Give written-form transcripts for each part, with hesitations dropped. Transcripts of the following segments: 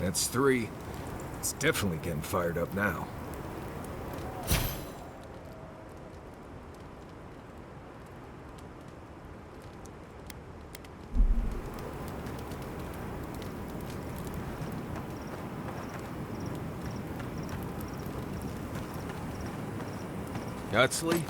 That's 3. It's definitely getting fired up now. Gutsley?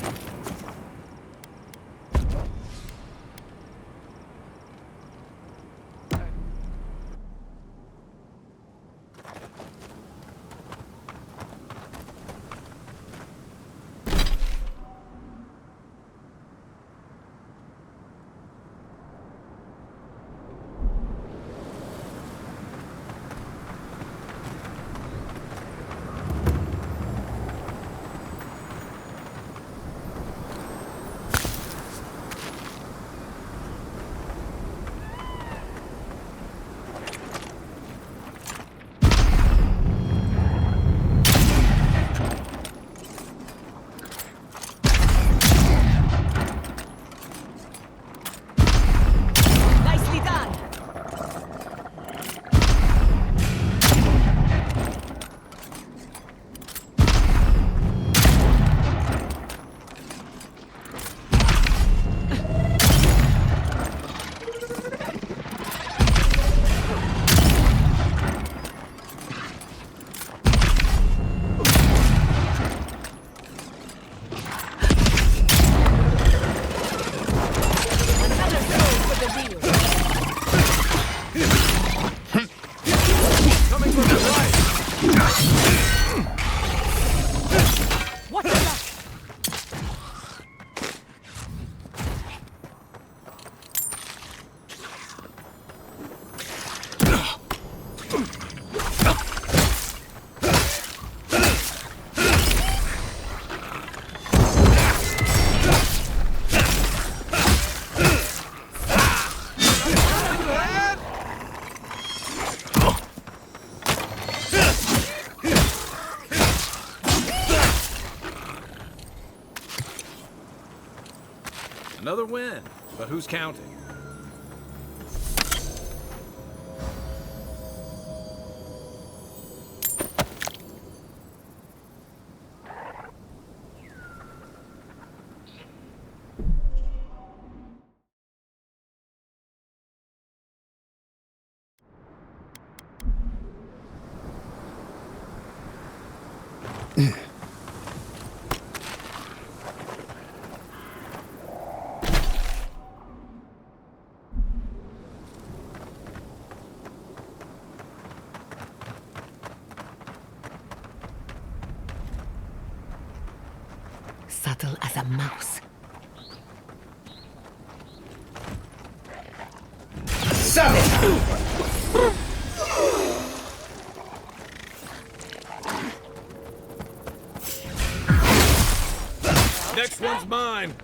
Another win, but who's counting? Subtle as a mouse. Next one's mine.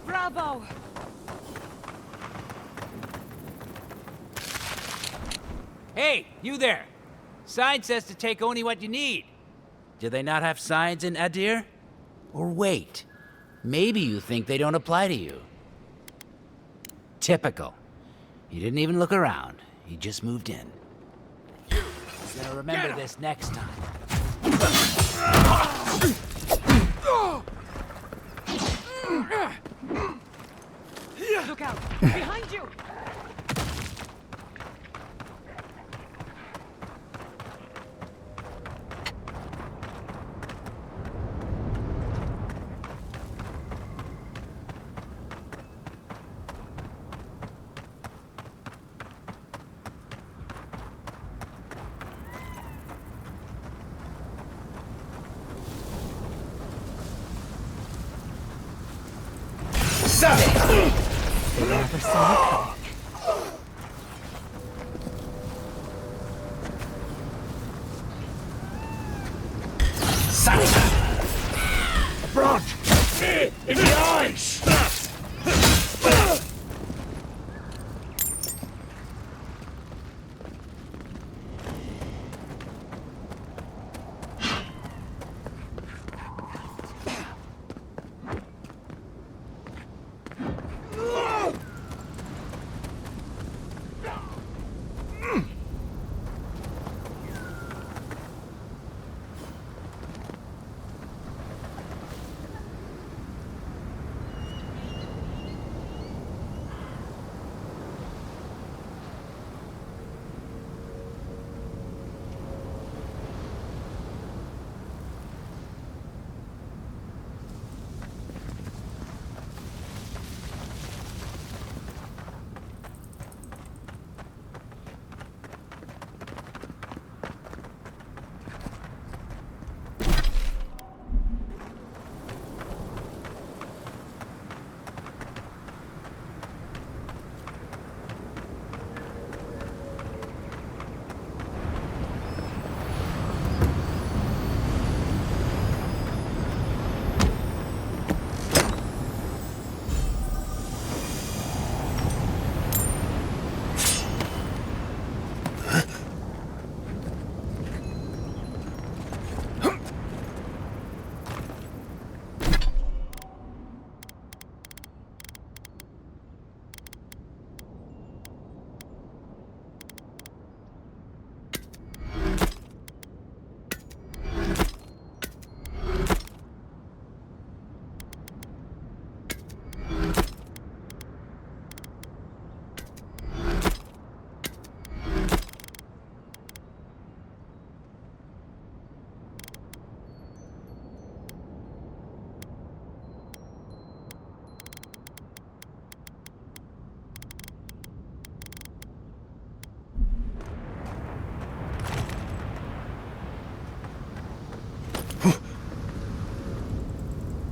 Bravo! Hey, you there! Sign says to take only what you need. Do they not have signs in Adir? Or wait, maybe you think they don't apply to you. Typical. He didn't even look around. He just moved in. He's gonna remember this next time. Look out! Behind you! Never saw it coming. Front! In the eyes!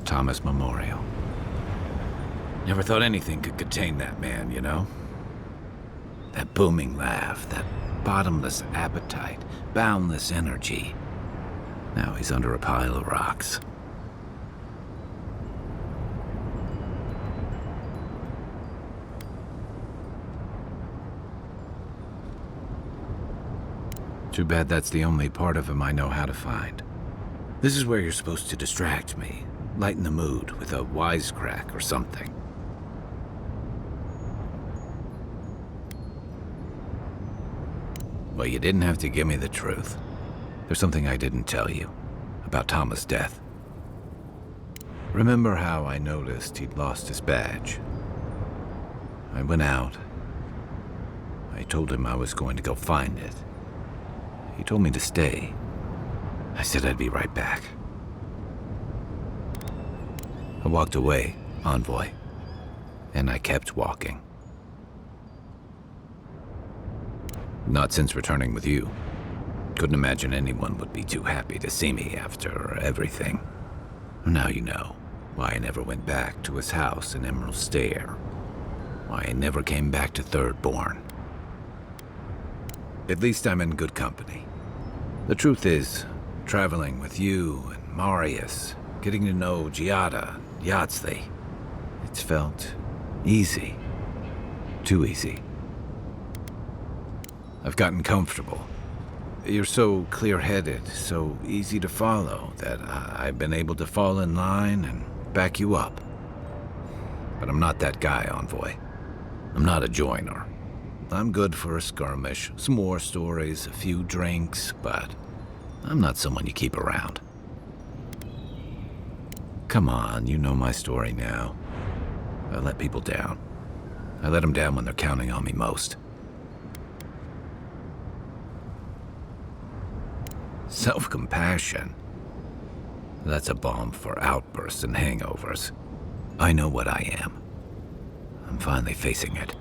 Thomas Memorial. Never thought anything could contain that man, you know? That booming laugh, that bottomless appetite, boundless energy. Now he's under a pile of rocks. Too bad that's the only part of him I know how to find. This is where you're supposed to distract me, lighten the mood with a wisecrack or something. Well, you didn't have to give me the truth. There's something I didn't tell you about Thomas' death. Remember how I noticed he'd lost his badge? I went out. I told him I was going to go find it. He told me to stay. I said I'd be right back. I walked away, Envoy, and I kept walking. Not since returning with you. Couldn't imagine anyone would be too happy to see me after everything. Now you know why I never went back to his house in Emerald Stair. Why I never came back to Third Born. At least I'm in good company. The truth is, traveling with you and Marius, getting to know Giada, Yahtzee, it's felt easy. Too easy. I've gotten comfortable. You're so clear-headed, so easy to follow, that I've been able to fall in line and back you up. But I'm not that guy, Envoy. I'm not a joiner. I'm good for a skirmish, some war stories, a few drinks, but I'm not someone you keep around. Come on, you know my story now. I let people down. I let them down when they're counting on me most. Self-compassion. That's a balm for outbursts and hangovers. I know what I am. I'm finally facing it.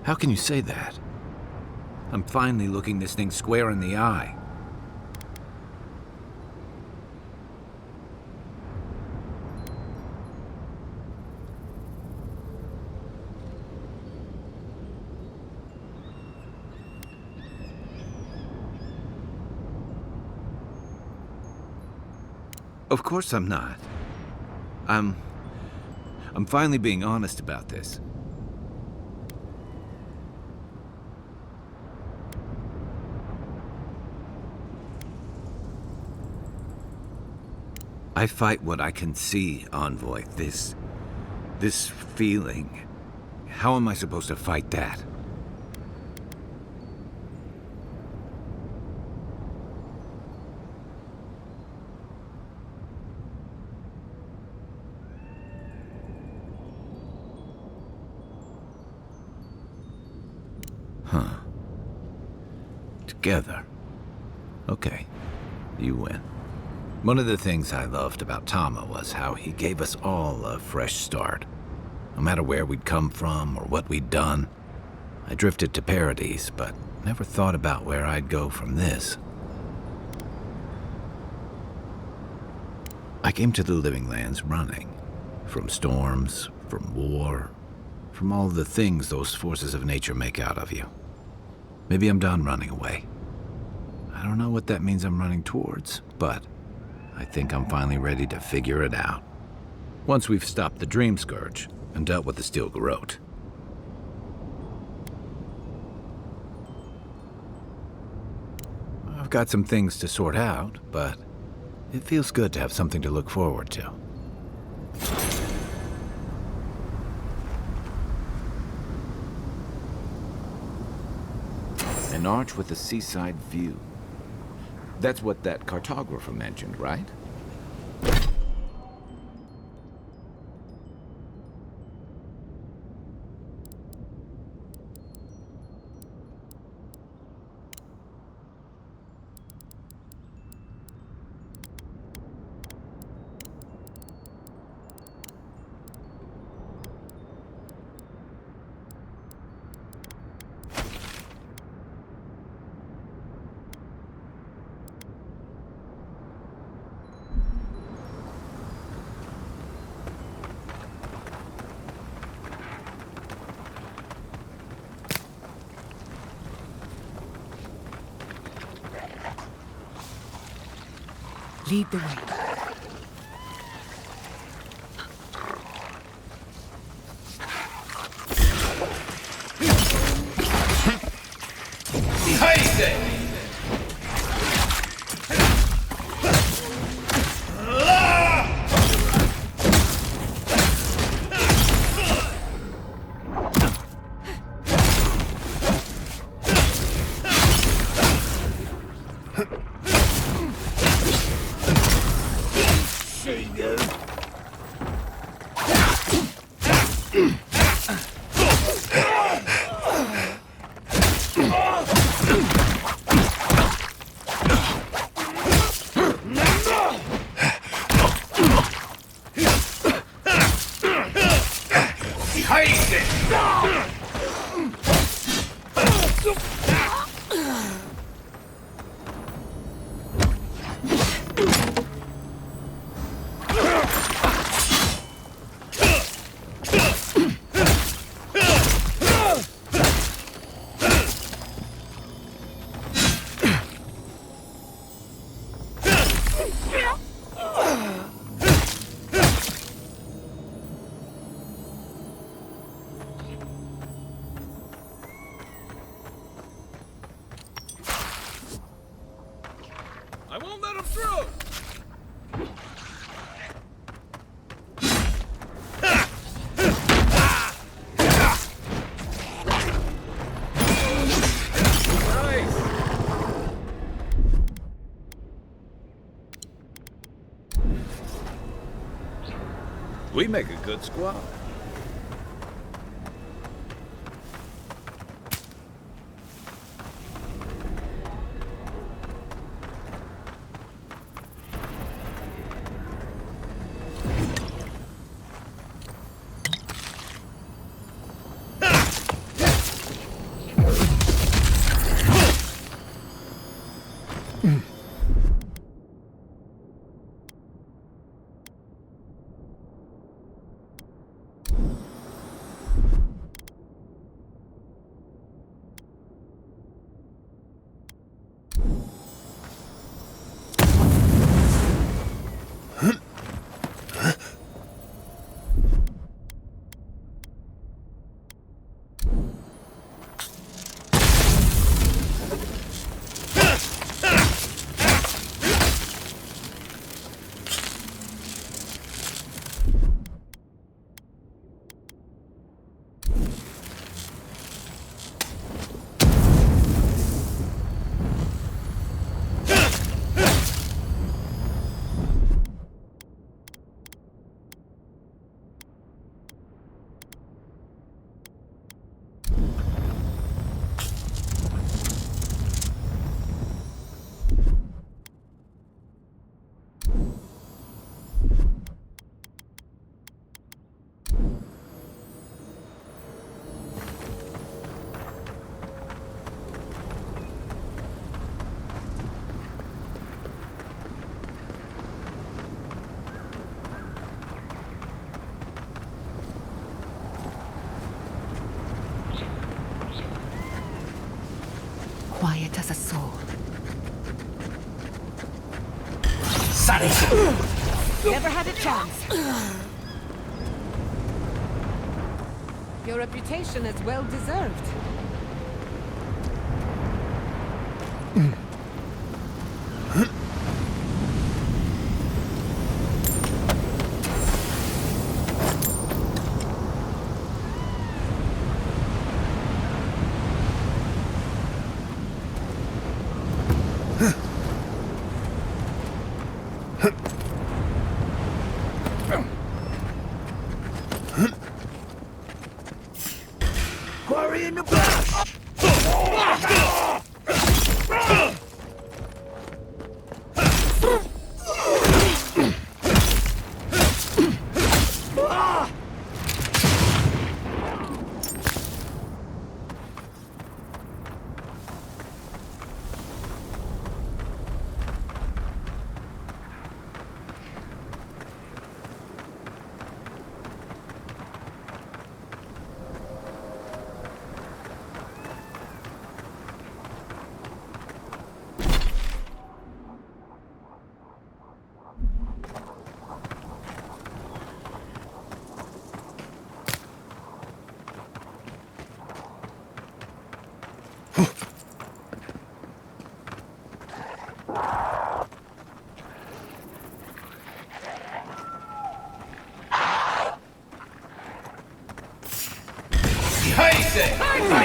How can you say that? I'm finally looking this thing square in the eye. Of course I'm not. I'm finally being honest about this. I fight what I can see, Envoy. This feeling. How am I supposed to fight that? Huh. Together. Okay. You win. One of the things I loved about Tama was how he gave us all a fresh start. No matter where we'd come from or what we'd done. I drifted to Paradise, but never thought about where I'd go from this. I came to the Living Lands running. From storms, from war, from all the things those forces of nature make out of you. Maybe I'm done running away. I don't know what that means I'm running towards, but I think I'm finally ready to figure it out. Once we've stopped the Dream Scourge and dealt with the Steel Garrote. I've got some things to sort out, but it feels good to have something to look forward to. An arch with a seaside view. That's what that cartographer mentioned, right? Lead the way. I won't let him through! We make a good squad. quiet as a soul. Never had a chance. Your reputation is well deserved. Quarry in the back!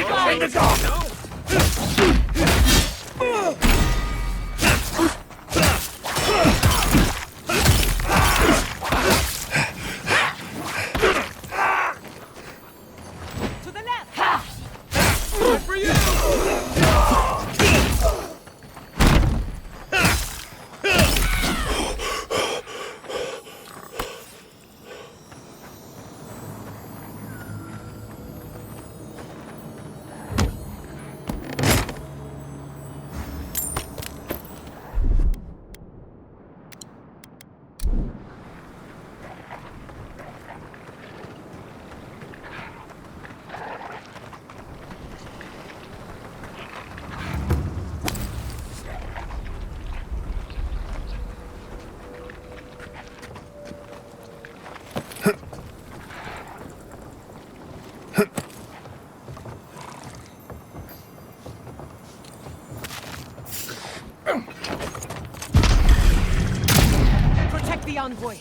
Behind the dog! To the left! Good for you! Protect the envoy.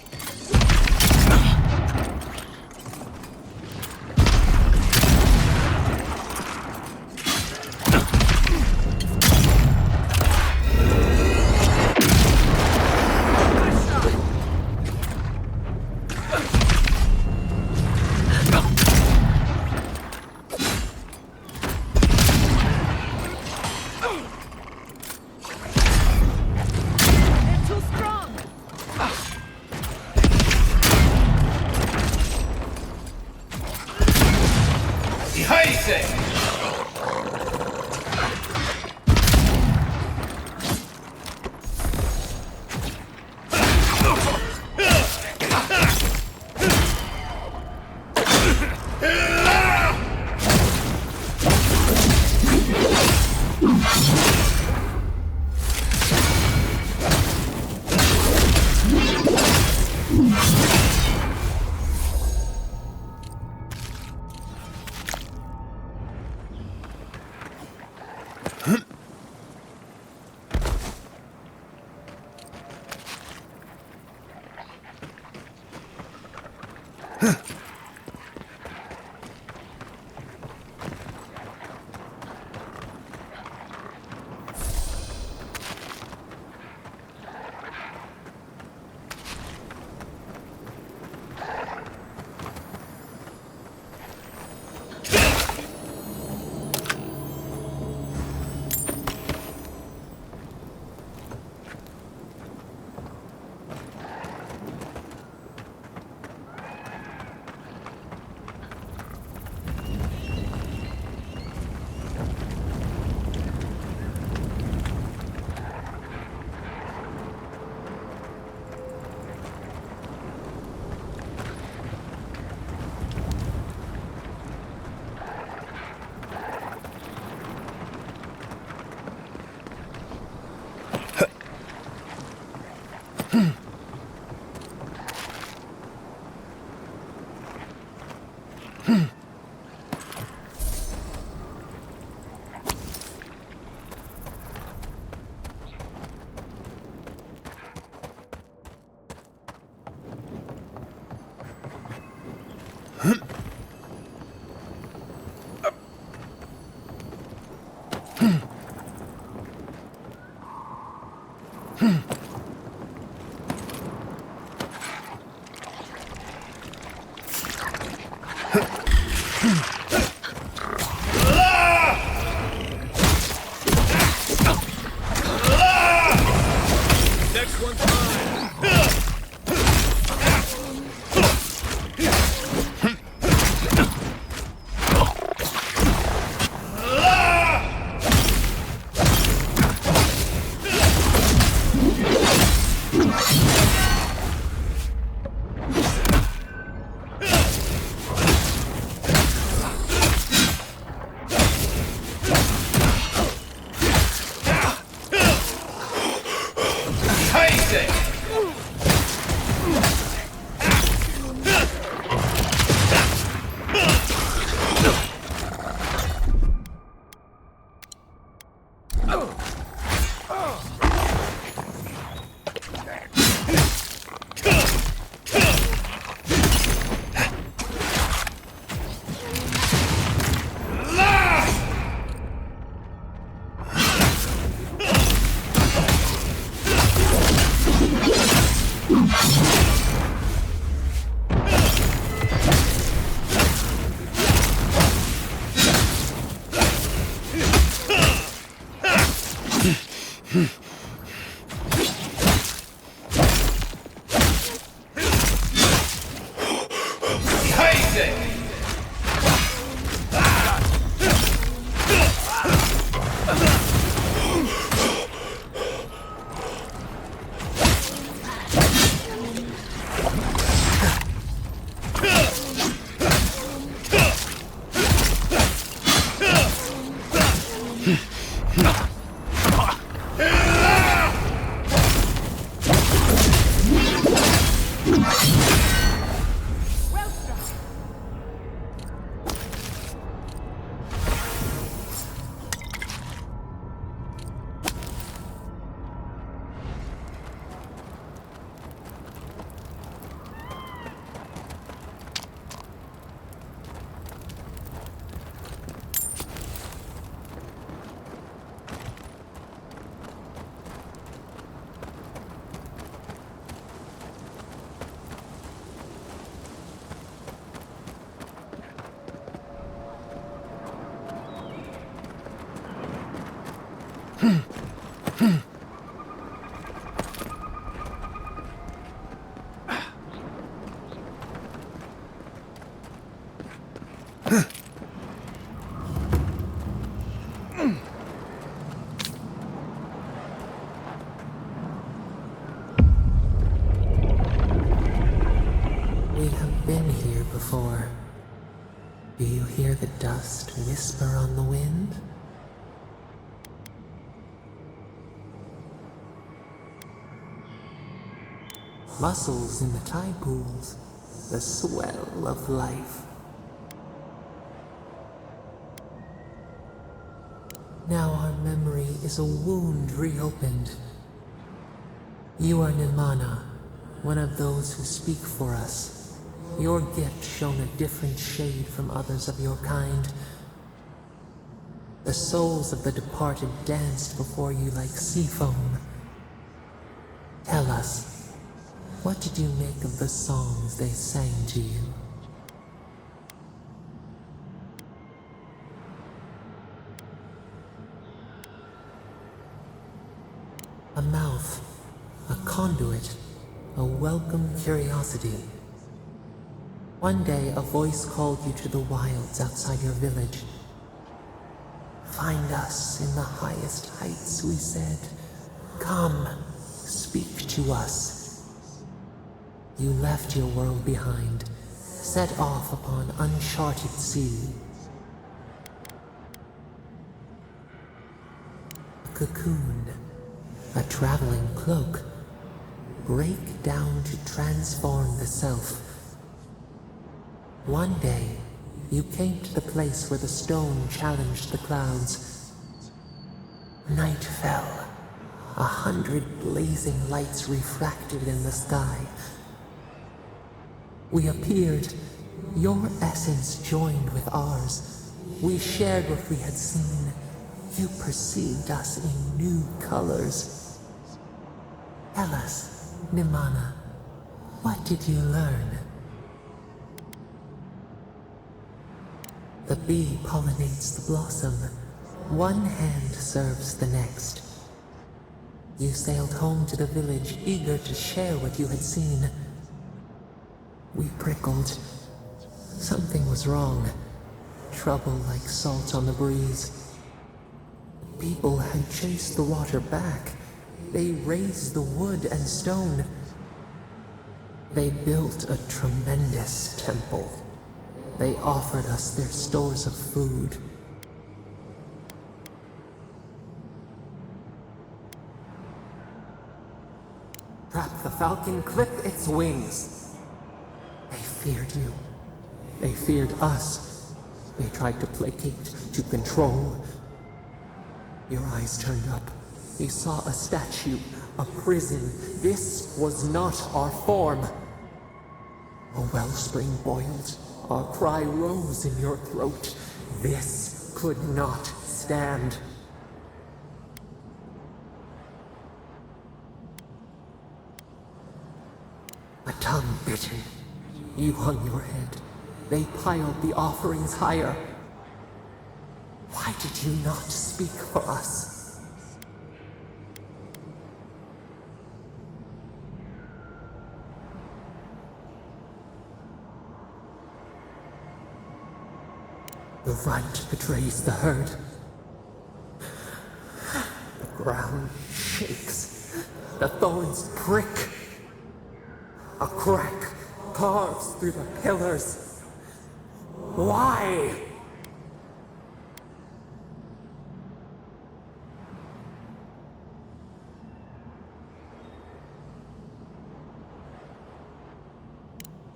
They're too strong. We have been here before. Do you hear the dust whisper on the wind? Mussels in the tide pools, the swell of life. Now our memory is a wound reopened. You are Nimana, one of those who speak for us. Your gift shone a different shade from others of your kind. The souls of the departed danced before you like sea foam. Tell us, what did you make of the songs they sang to you? A mouth, a conduit, a welcome curiosity. One day, a voice called you to the wilds outside your village. Find us in the highest heights, we said. Come, speak to us. You left your world behind, set off upon uncharted sea. A cocoon, a traveling cloak, break down to transform the self. One day, you came to the place where the stone challenged the clouds. Night fell, 100 blazing lights refracted in the sky. We appeared, your essence joined with ours. We shared what we had seen. You perceived us in new colors. Tell us, Nimana, what did you learn? The bee pollinates the blossom. One hand serves the next. You sailed home to the village, eager to share what you had seen. We prickled. Something was wrong. Trouble like salt on the breeze. People had chased the water back. They raised the wood and stone. They built a tremendous temple. They offered us their stores of food. Trap the falcon, clip its wings. They feared you. They feared us. They tried to placate, to control. Your eyes turned up. You saw a statue, a prison. This was not our form. A wellspring boiled. Our cry rose in your throat. This could not stand. A tongue bitten. You hung your head. They piled the offerings higher. Why did you not speak for us? The right betrays the herd. The ground shakes. The thorns prick. A crack carves through the pillars. Why?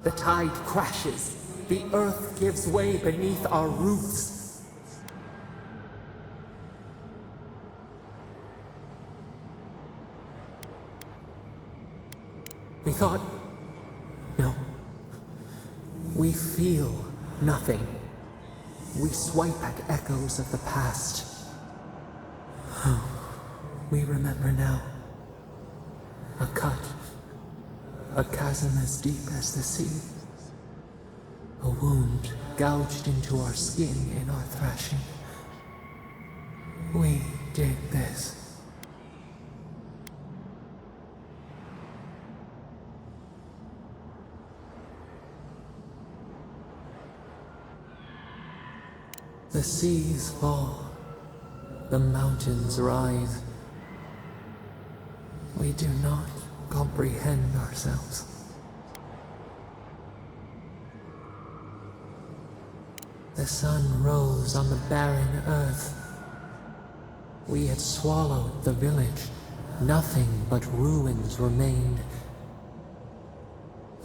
The tide crashes. The earth gives way beneath our roots. We thought... No. We feel nothing. We swipe at echoes of the past. We remember now. A cut. A chasm as deep as the sea. A wound gouged into our skin in our thrashing. We did this. The seas fall. The mountains rise. We do not comprehend ourselves. The sun rose on the barren earth. We had swallowed the village. Nothing but ruins remained.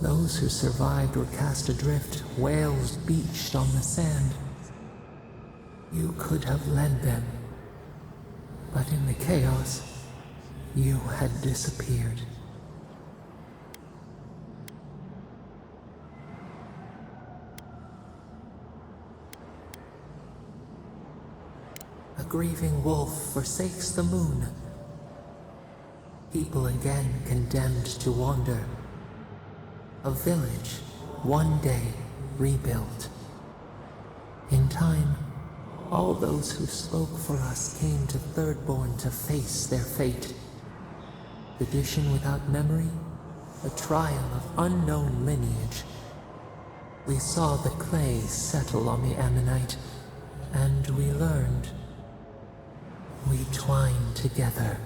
Those who survived were cast adrift, whales beached on the sand. You could have led them, but in the chaos, you had disappeared. A grieving wolf forsakes the moon. People again condemned to wander. A village, one day rebuilt. In time, all those who spoke for us came to Thirdborn to face their fate. Tradition without memory, a trial of unknown lineage. We saw the clay settle on the Ammonite, and we learned. We twine together.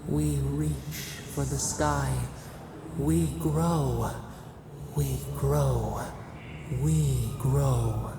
We reach for the sky. We grow. We grow. We grow.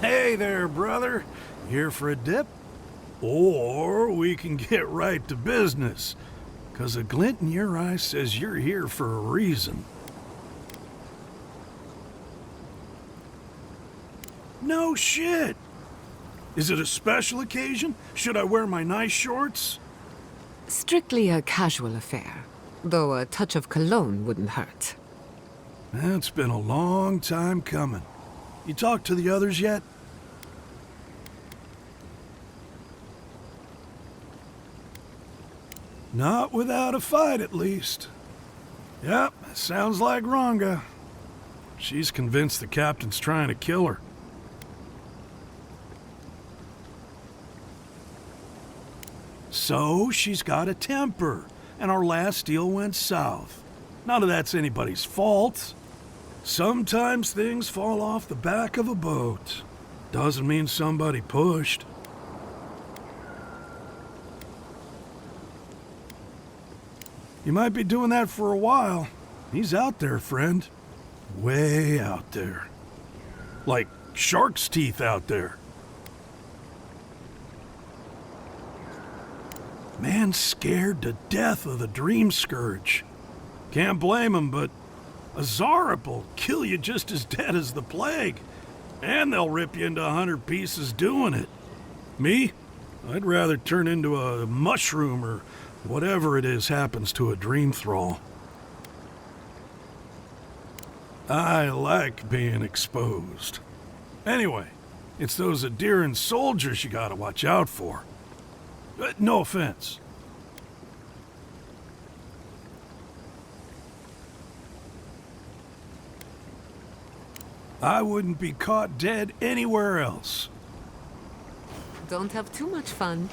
Hey there, brother. Here for a dip? Or we can get right to business. 'Cause a glint in your eye says you're here for a reason. No shit! Is it a special occasion? Should I wear my nice shorts? Strictly a casual affair, though a touch of cologne wouldn't hurt. It's been a long time coming. You talked to the others yet? Not without a fight, at least. Yep, sounds like Ranga. She's convinced the captain's trying to kill her. So she's got a temper, and our last deal went south. None of that's anybody's fault. Sometimes things fall off the back of a boat. Doesn't mean somebody pushed. You might be doing that for a while. He's out there, friend. Way out there. Like shark's teeth out there. Man's scared to death of the Dream Scourge. Can't blame him, but a Zarep will kill you just as dead as the plague. And they'll rip you into 100 pieces doing it. Me? I'd rather turn into a mushroom or whatever it is happens to a dream thrall. I like being exposed. Anyway, it's those Adiran soldiers you gotta watch out for. No offense. I wouldn't be caught dead anywhere else. Don't have too much fun.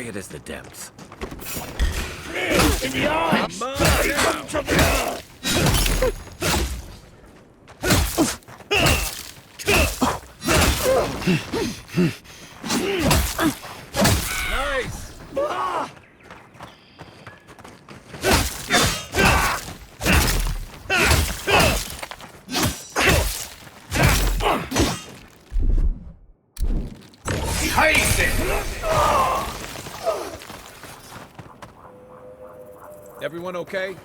quiet as the depths. Everyone okay?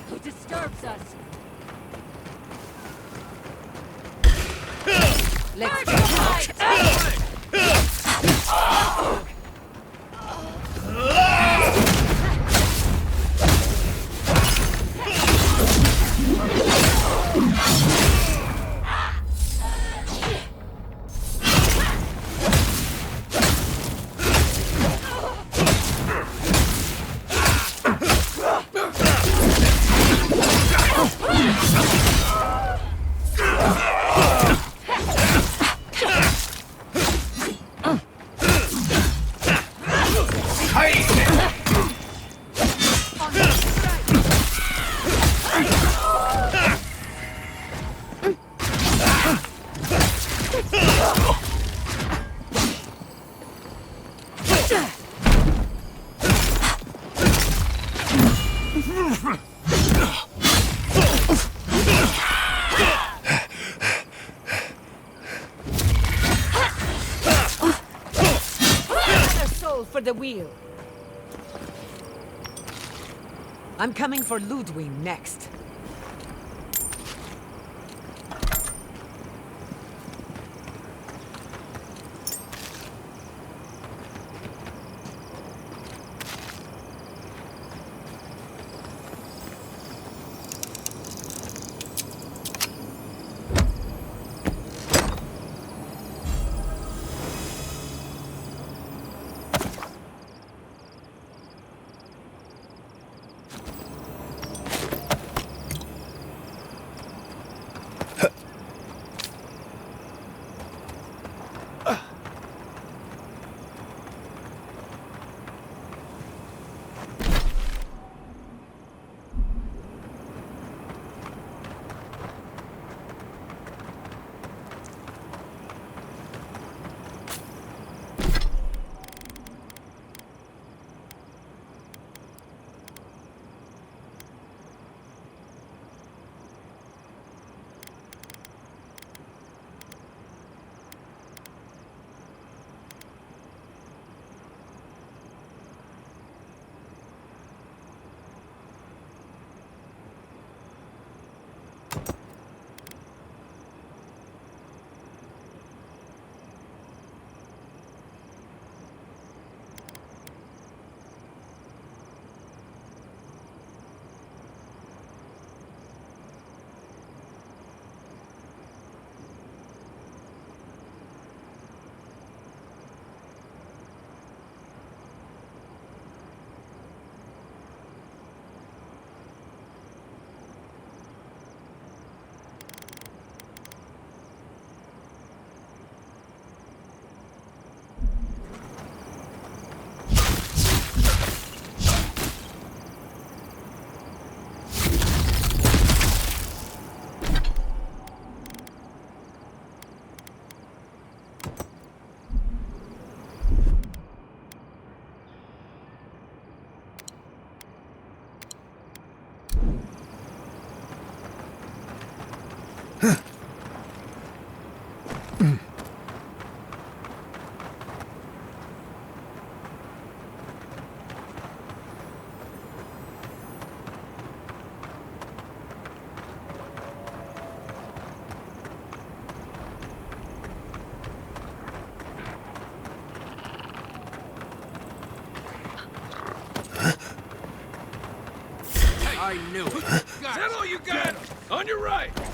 Who disturbs us? Let's go. For the wheel. I'm coming for Ludwig next. I knew it. Is that all you got? On your right! Enemy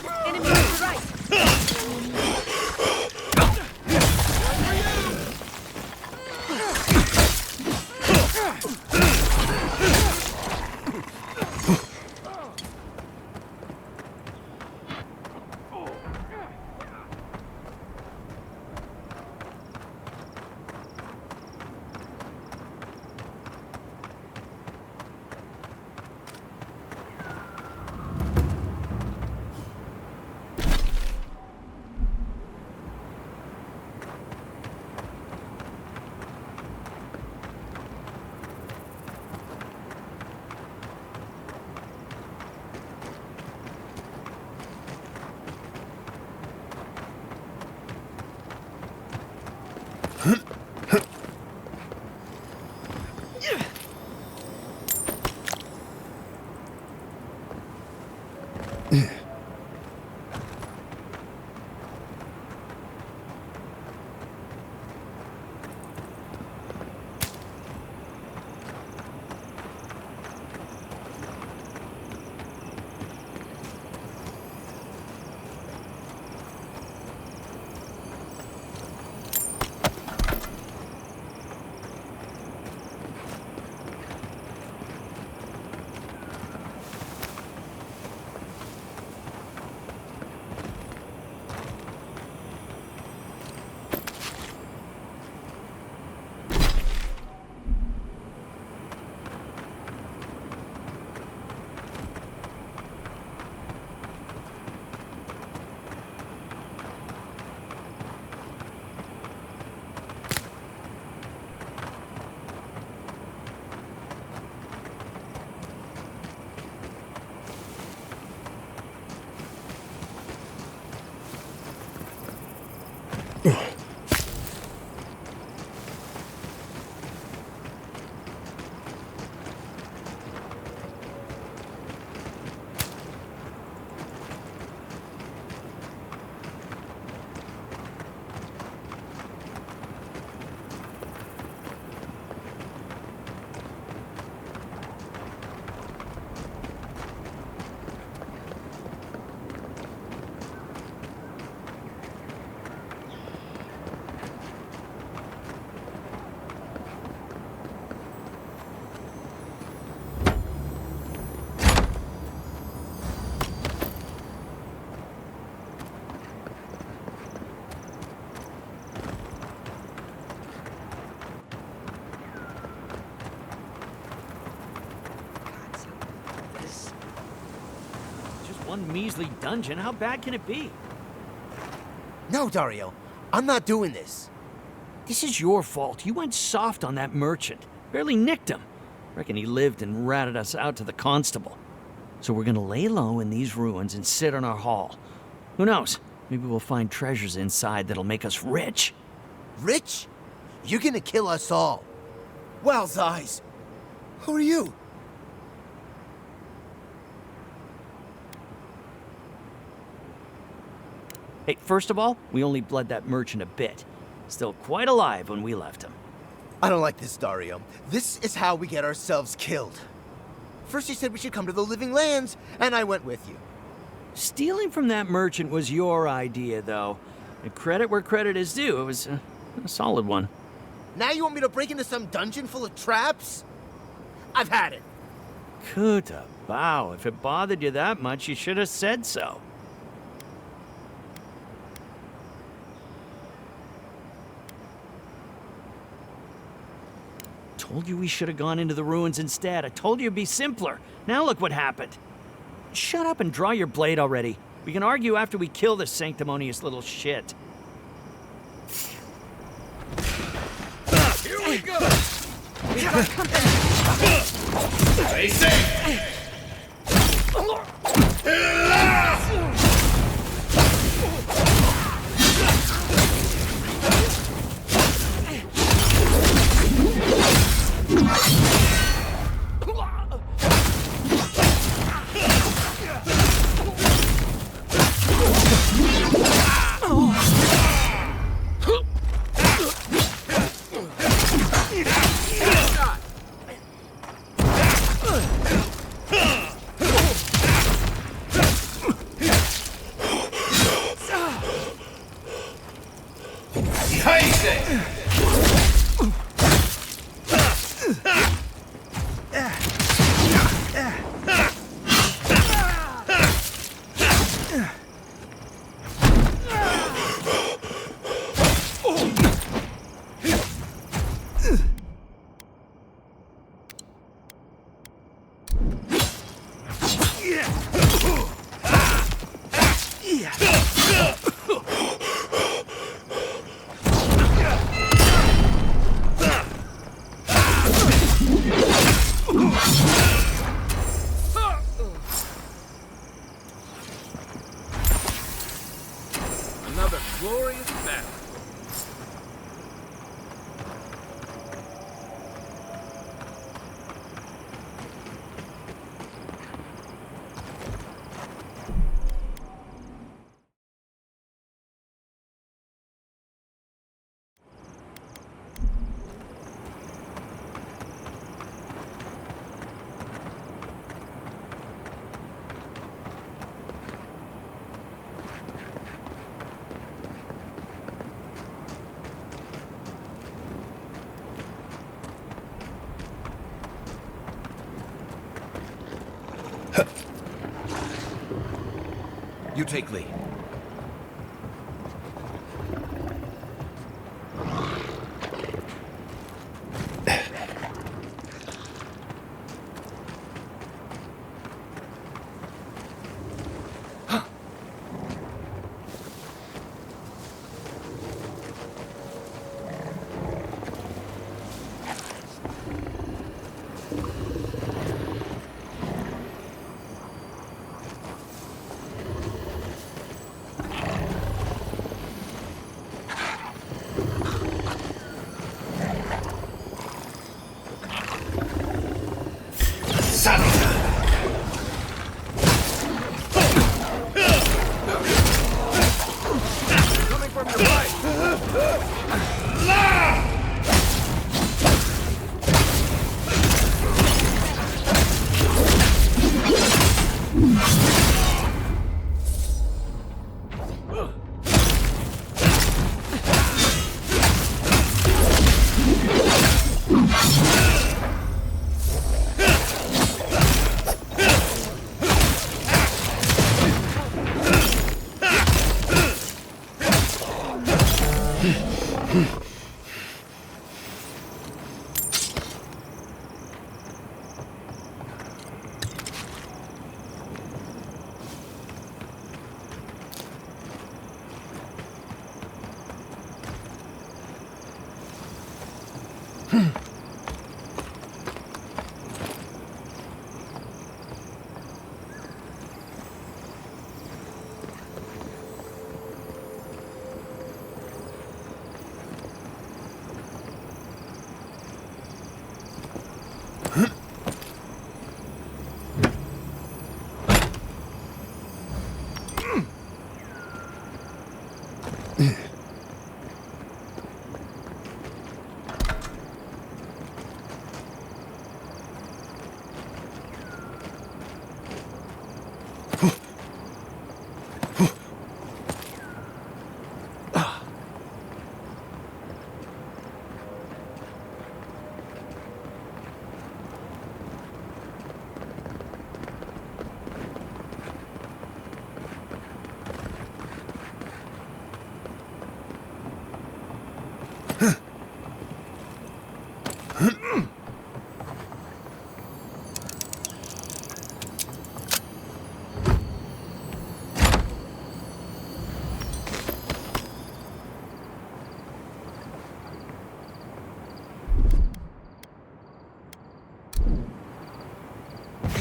on the right! One measly dungeon, how bad can it be? No, Dario, I'm not doing this. This is your fault. You went soft on that merchant. Barely nicked him. Reckon he lived and ratted us out to the constable. So we're gonna lay low in these ruins and sit on our haul. Who knows? Maybe we'll find treasures inside that'll make us rich. Rich? You're gonna kill us all. Wow's eyes. Who are you? Hey, first of all, we only bled that merchant a bit. Still quite alive when we left him. I don't like this, Dario. This is how we get ourselves killed. First you said we should come to the Living Lands, and I went with you. Stealing from that merchant was your idea, though. And credit where credit is due. It was a solid one. Now you want me to break into some dungeon full of traps? I've had it. Kuta, bow. If it bothered you that much, you should have said so. Told you we should have gone into the ruins instead. I told you it'd be simpler. Now look what happened. Shut up and draw your blade already. We can argue after we kill this sanctimonious little shit. Here we go! We've got company! Stay safe! Another glorious battle. You take lead. Coming from your right.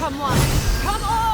Come on! Come all!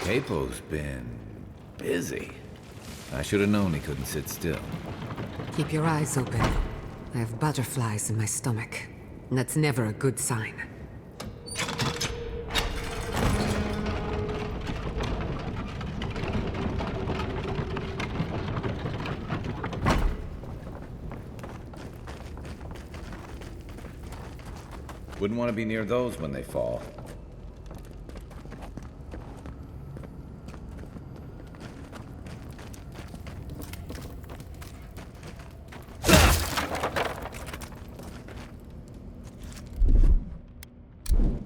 Capo's been busy. I should have known he couldn't sit still. Keep your eyes open. I have butterflies in my stomach. And that's never a good sign. Wouldn't want to be near those when they fall.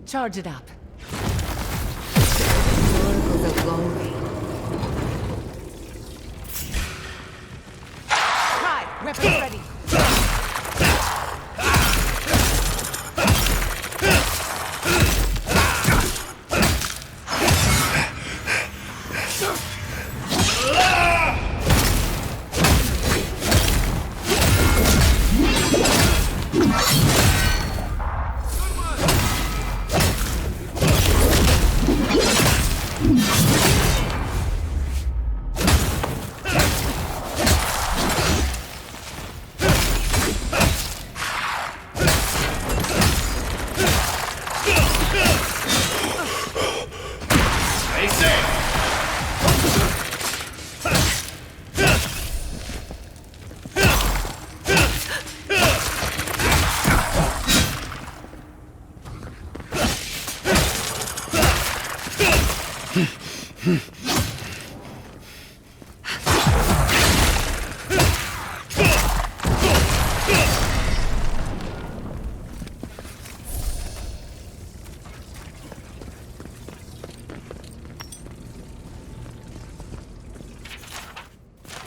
Charge it up. Sword goes a long way. Kai, weapons ready.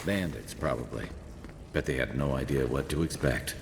Bandits, probably. Bet they had no idea what to expect.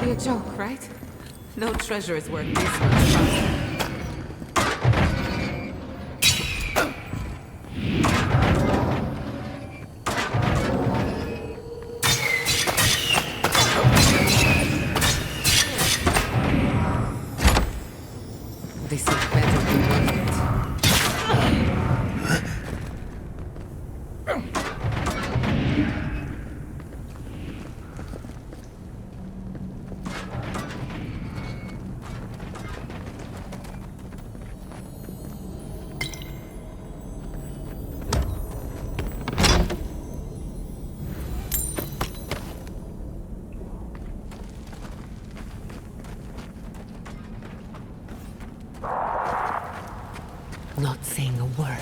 A joke, right? No treasure is worth this much trouble. This is better than worth it. Not saying a word.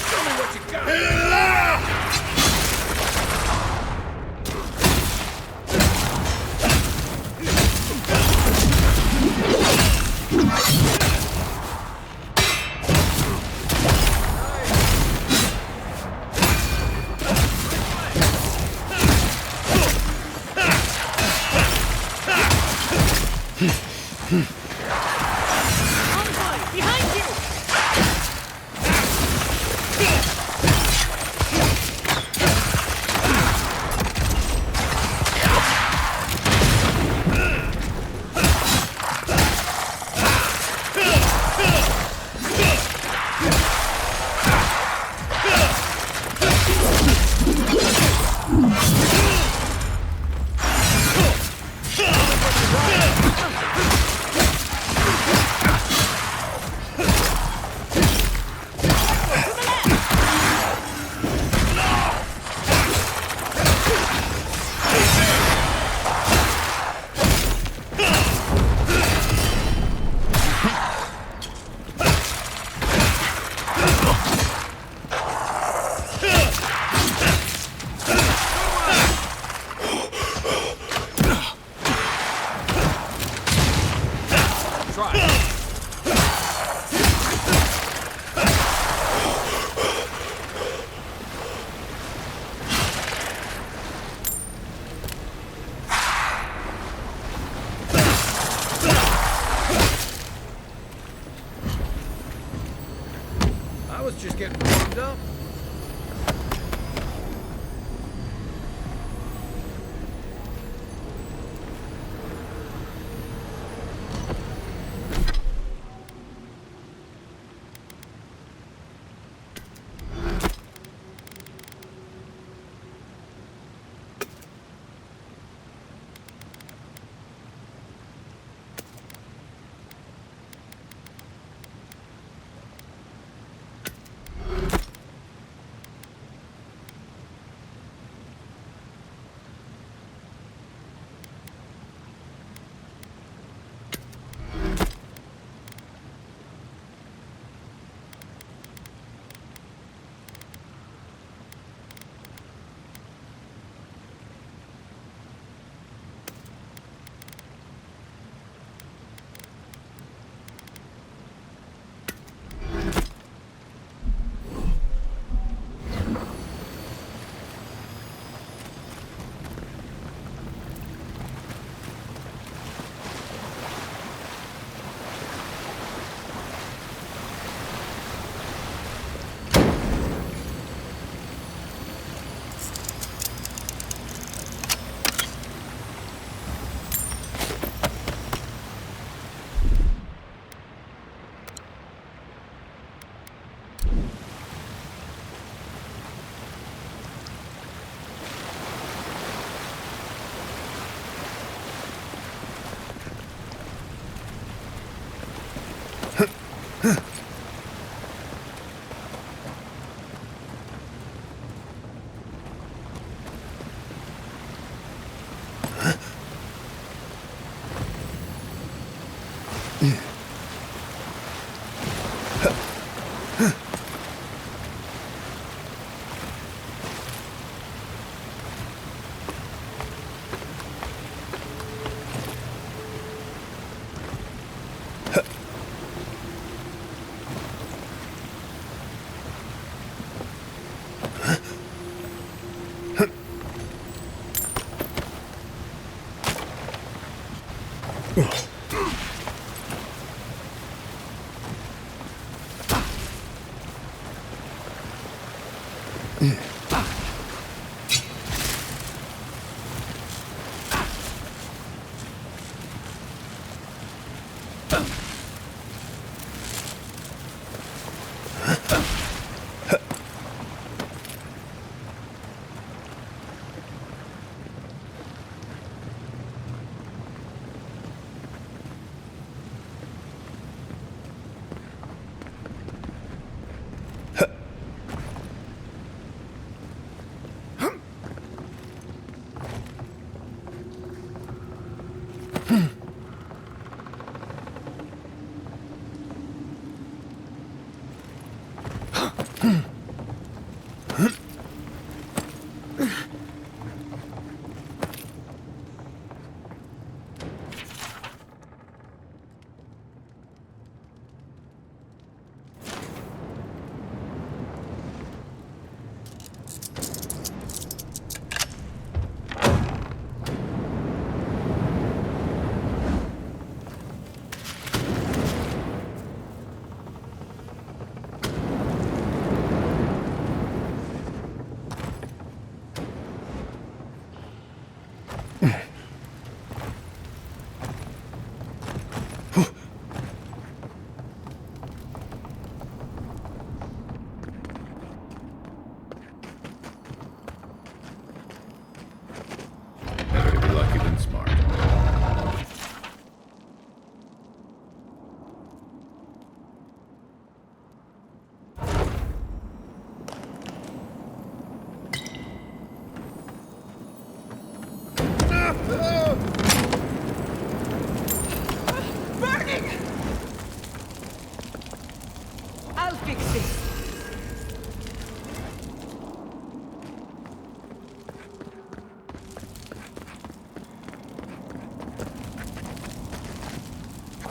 Show me what you got! Envoy, behind you! I was just getting warmed up.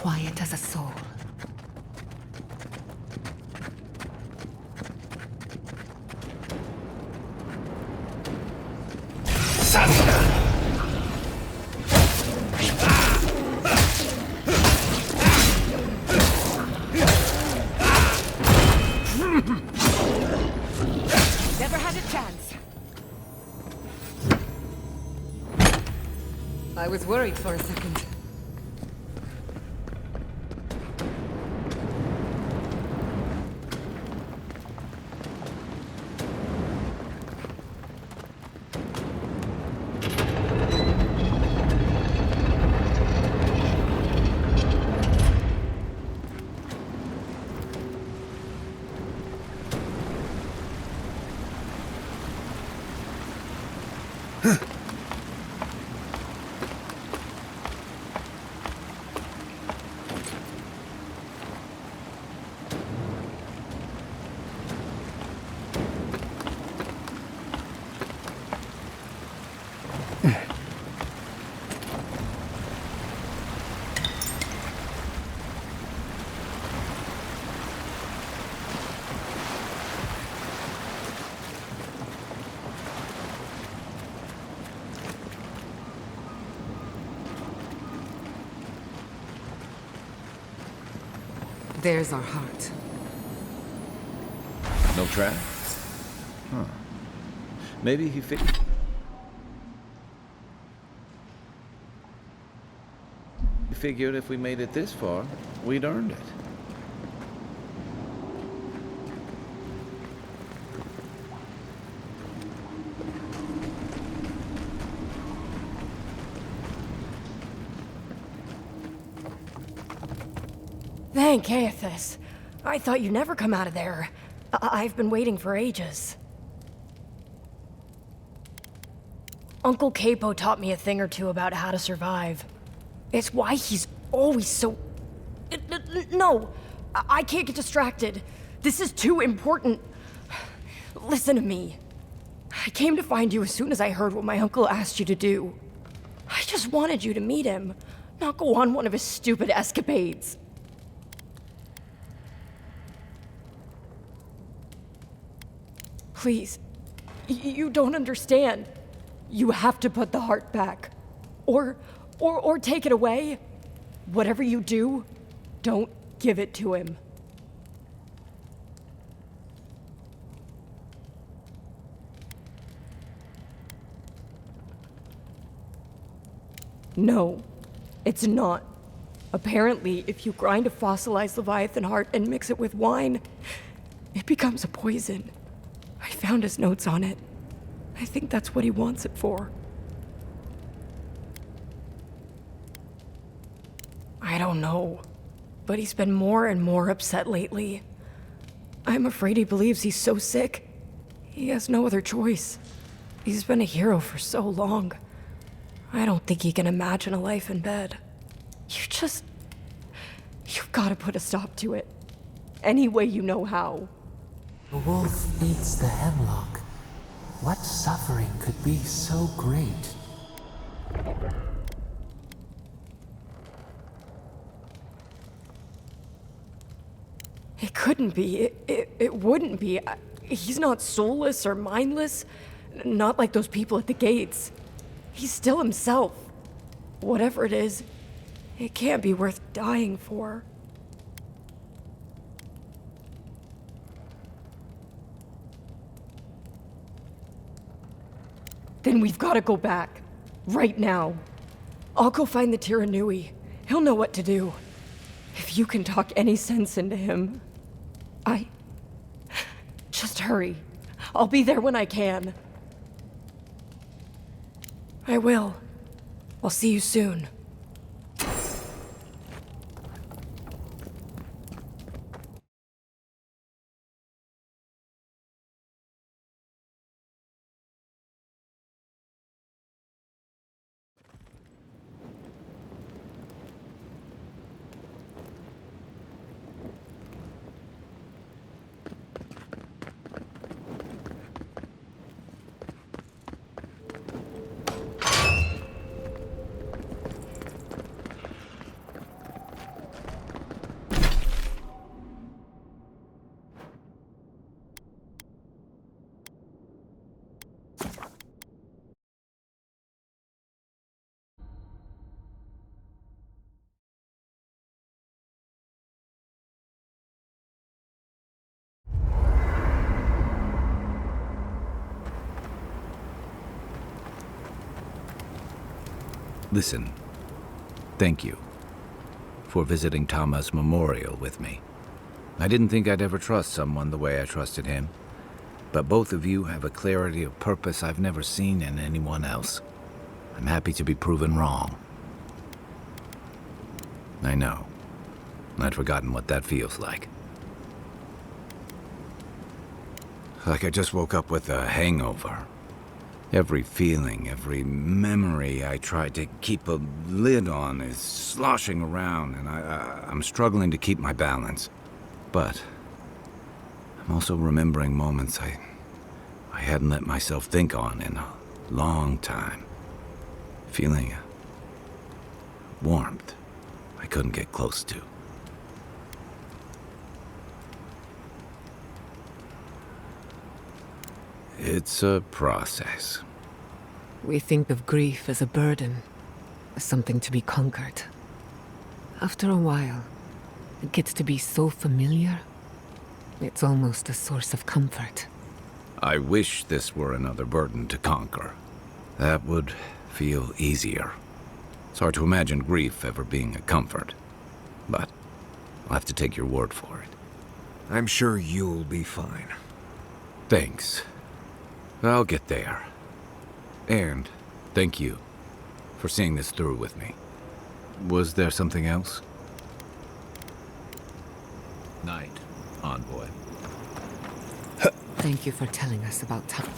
quiet as a soul. Never had a chance. I was worried for a second. There's our heart. No trap? Huh. Maybe he figured... He figured if we made it this far, we'd earned it. Thank Aethys. I thought you'd never come out of there. I've been waiting for ages. Uncle Capo taught me a thing or two about how to survive. It's why he's always so... No! I can't get distracted. This is too important. Listen to me. I came to find you as soon as I heard what my uncle asked you to do. I just wanted you to meet him, not go on one of his stupid escapades. Please, you don't understand. You have to put the heart back. Or take it away. Whatever you do, don't give it to him. No, it's not. Apparently, if you grind a fossilized Leviathan heart and mix it with wine, it becomes a poison. I found his notes on it. I think that's what he wants it for. I don't know, but he's been more and more upset lately. I'm afraid he believes he's so sick. He has no other choice. He's been a hero for so long. I don't think he can imagine a life in bed. You've got to put a stop to it. Any way you know how. The wolf eats the hemlock. What suffering could be so great? It couldn't be. It wouldn't be. He's not soulless or mindless. Not like those people at the gates. He's still himself. Whatever it is, it can't be worth dying for. Then we've got to go back. Right now. I'll go find the Tiranui. He'll know what to do. If you can talk any sense into him, Just hurry. I'll be there when I can. I will. I'll see you soon. Listen, thank you for visiting Tama's memorial with me. I didn't think I'd ever trust someone the way I trusted him, but both of you have a clarity of purpose I've never seen in anyone else. I'm happy to be proven wrong. I know. I'd forgotten what that feels like. Like I just woke up with a hangover. Every feeling, every memory I tried to keep a lid on is sloshing around, and I'm struggling to keep my balance. But I'm also remembering moments I hadn't let myself think on in a long time. Feeling warmth I couldn't get close to. It's a process. We think of grief as a burden, as something to be conquered. After a while, it gets to be so familiar, it's almost a source of comfort. I wish this were another burden to conquer. That would feel easier. It's hard to imagine grief ever being a comfort, but I'll have to take your word for it. I'm sure you'll be fine. Thanks. I'll get there. And thank you for seeing this through with me. Was there something else? Night, Envoy. Thank you for telling us about time.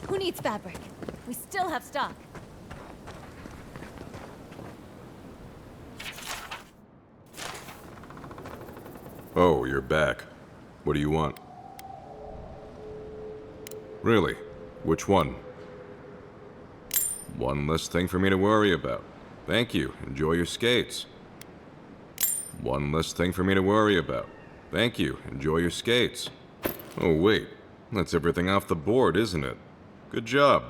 Who needs fabric? We still have stock. Oh, you're back. What do you want? Really? Which one? One less thing for me to worry about. Thank you. Enjoy your skates. One less thing for me to worry about. Thank you. Enjoy your skates. Oh, wait. That's everything off the board, isn't it? Good job.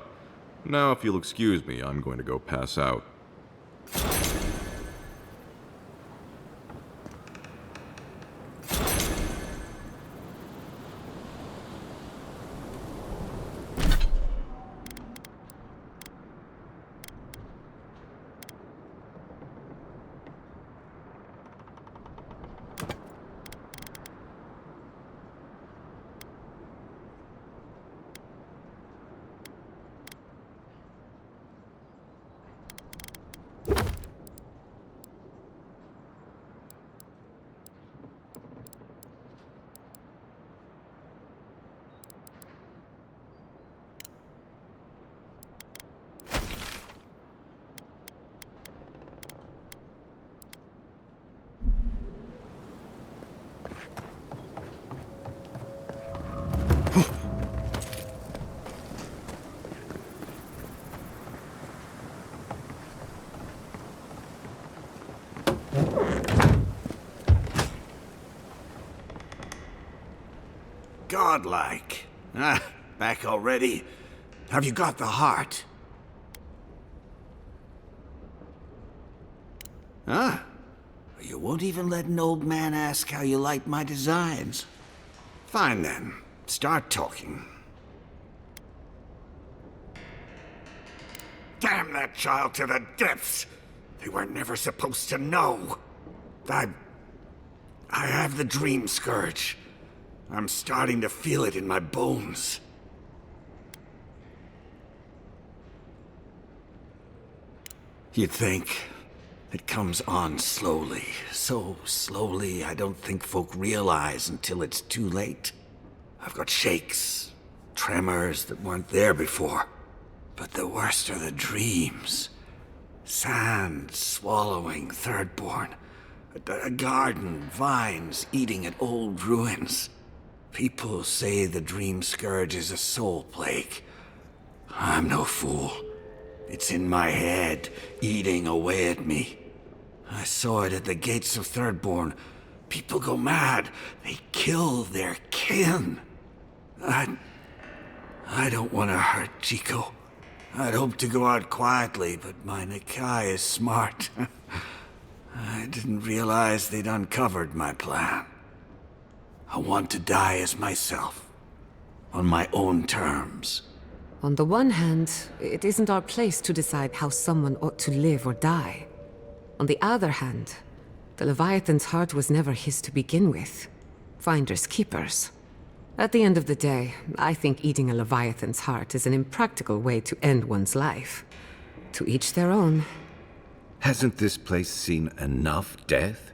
Now, if you'll excuse me, I'm going to go pass out. Godlike. Ah, back already? Have you got the heart? Huh? You won't even let an old man ask how you like my designs. Fine then. Start talking. Damn that child to the depths! They were never supposed to know. I have the dream scourge. I'm starting to feel it in my bones. You'd think it comes on slowly. So slowly I don't think folk realize until it's too late. I've got shakes, Tremors that weren't there before. But the worst are the dreams. Sand swallowing Thirdborn. A garden, vines eating at old ruins. People say the Dream Scourge is a soul plague. I'm no fool. It's in my head, eating away at me. I saw it at the gates of Thirdborn. People go mad. They kill their kin. I don't want to hurt Chico. I'd hoped to go out quietly, but my Nikai is smart. I didn't realize they'd uncovered my plan. I want to die as myself, on my own terms. On the one hand, it isn't our place to decide how someone ought to live or die. On the other hand, the Leviathan's heart was never his to begin with. Finders keepers. At the end of the day, I think eating a Leviathan's heart is an impractical way to end one's life. To each their own. Hasn't this place seen enough death?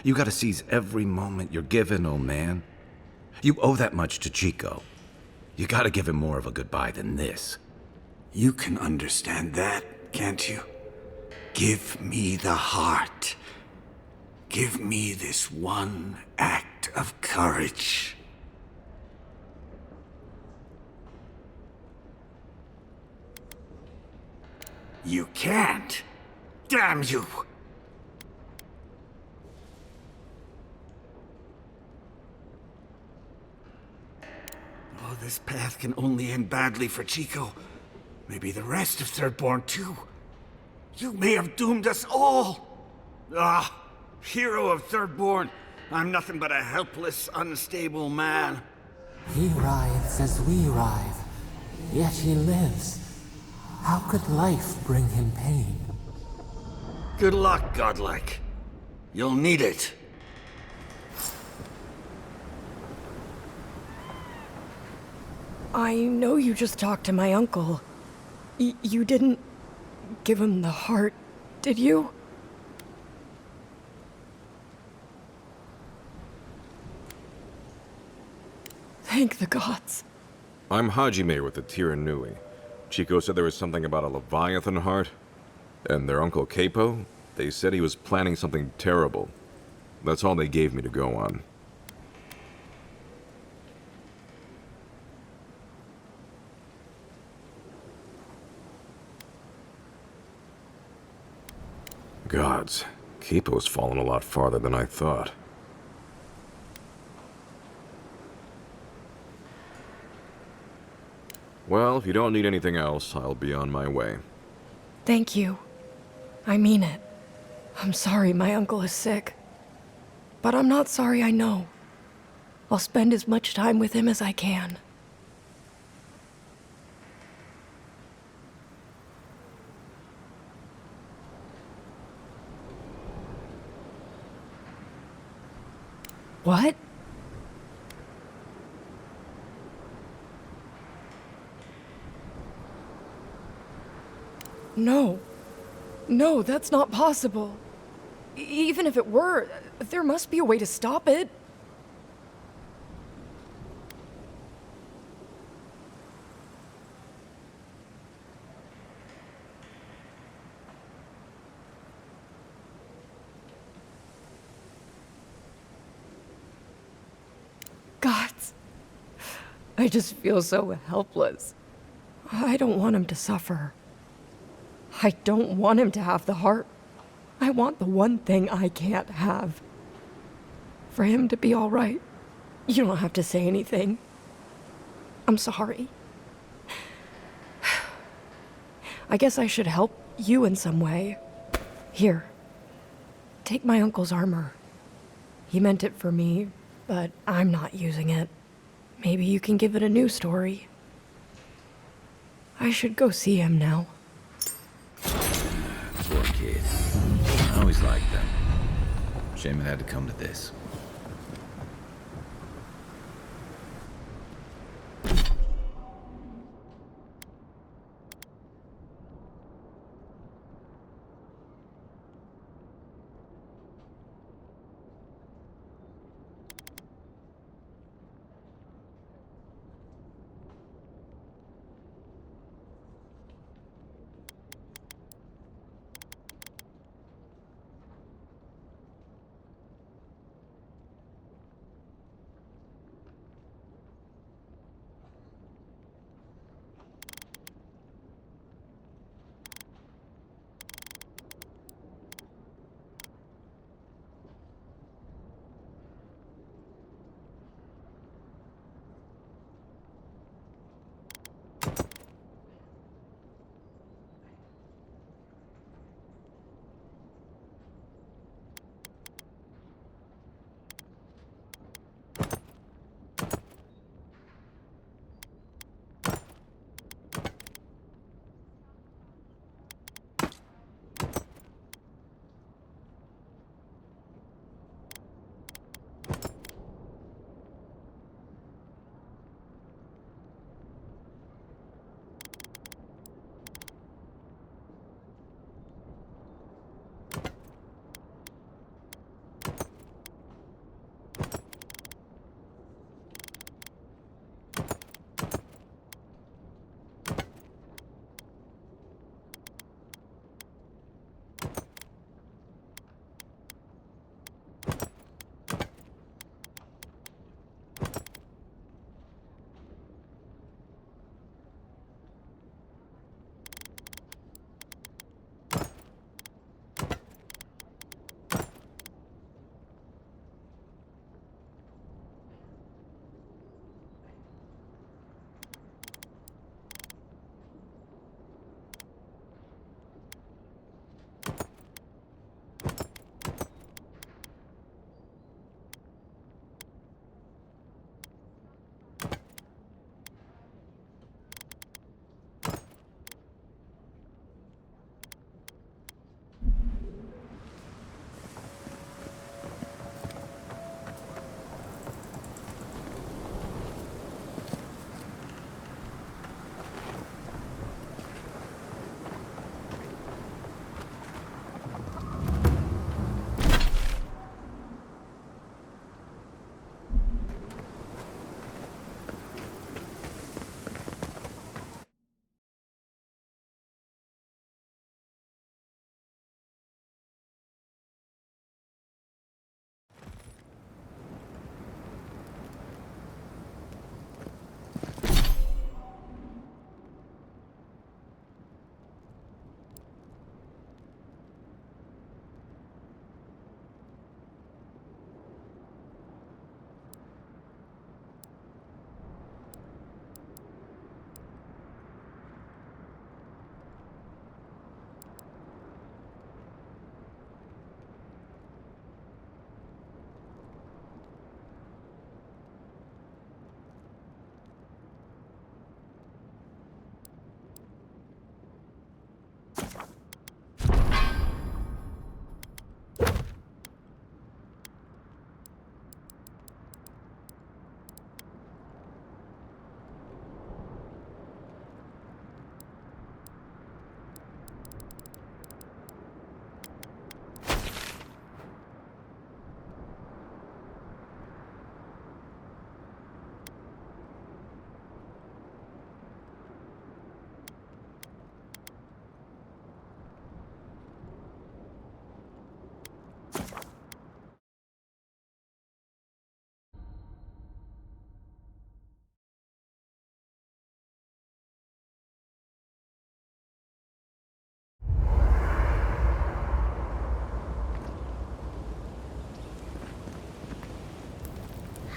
You gotta seize every moment you're given, old man. You owe that much to Chico. You gotta give him more of a goodbye than this. You can understand that, can't you? Give me the heart. Give me this one act of courage. You can't. Damn you! Oh, this path can only end badly for Chico. Maybe the rest of Thirdborn too. You may have doomed us all! Ah, hero of Thirdborn. I'm nothing but a helpless, unstable man. He writhes as we writhe, yet he lives. How could life bring him pain? Good luck, Godlike. You'll need it. I know you just talked to my uncle. You didn't give him the heart, did you? Thank the gods. I'm Hajime with the Tiranui. Chico said there was something about a Leviathan heart. And their Uncle Capo, they said he was planning something terrible. That's all they gave me to go on. Gods, Capo's fallen a lot farther than I thought. Well, if you don't need anything else, I'll be on my way. Thank you. I mean it. I'm sorry my uncle is sick. But I'm not sorry I know. I'll spend as much time with him as I can. What? No. No, that's not possible. Even if it were, there must be a way to stop it. Gods. I just feel so helpless. I don't want him to suffer. I don't want him to have the heart. I want the one thing I can't have. For him to be all right. You don't have to say anything. I'm sorry. I guess I should help you in some way. Here. Take my uncle's armor. He meant it for me, but I'm not using it. Maybe you can give it a new story. I should go see him now. Poor kid. I always liked them. Shame it had to come to this.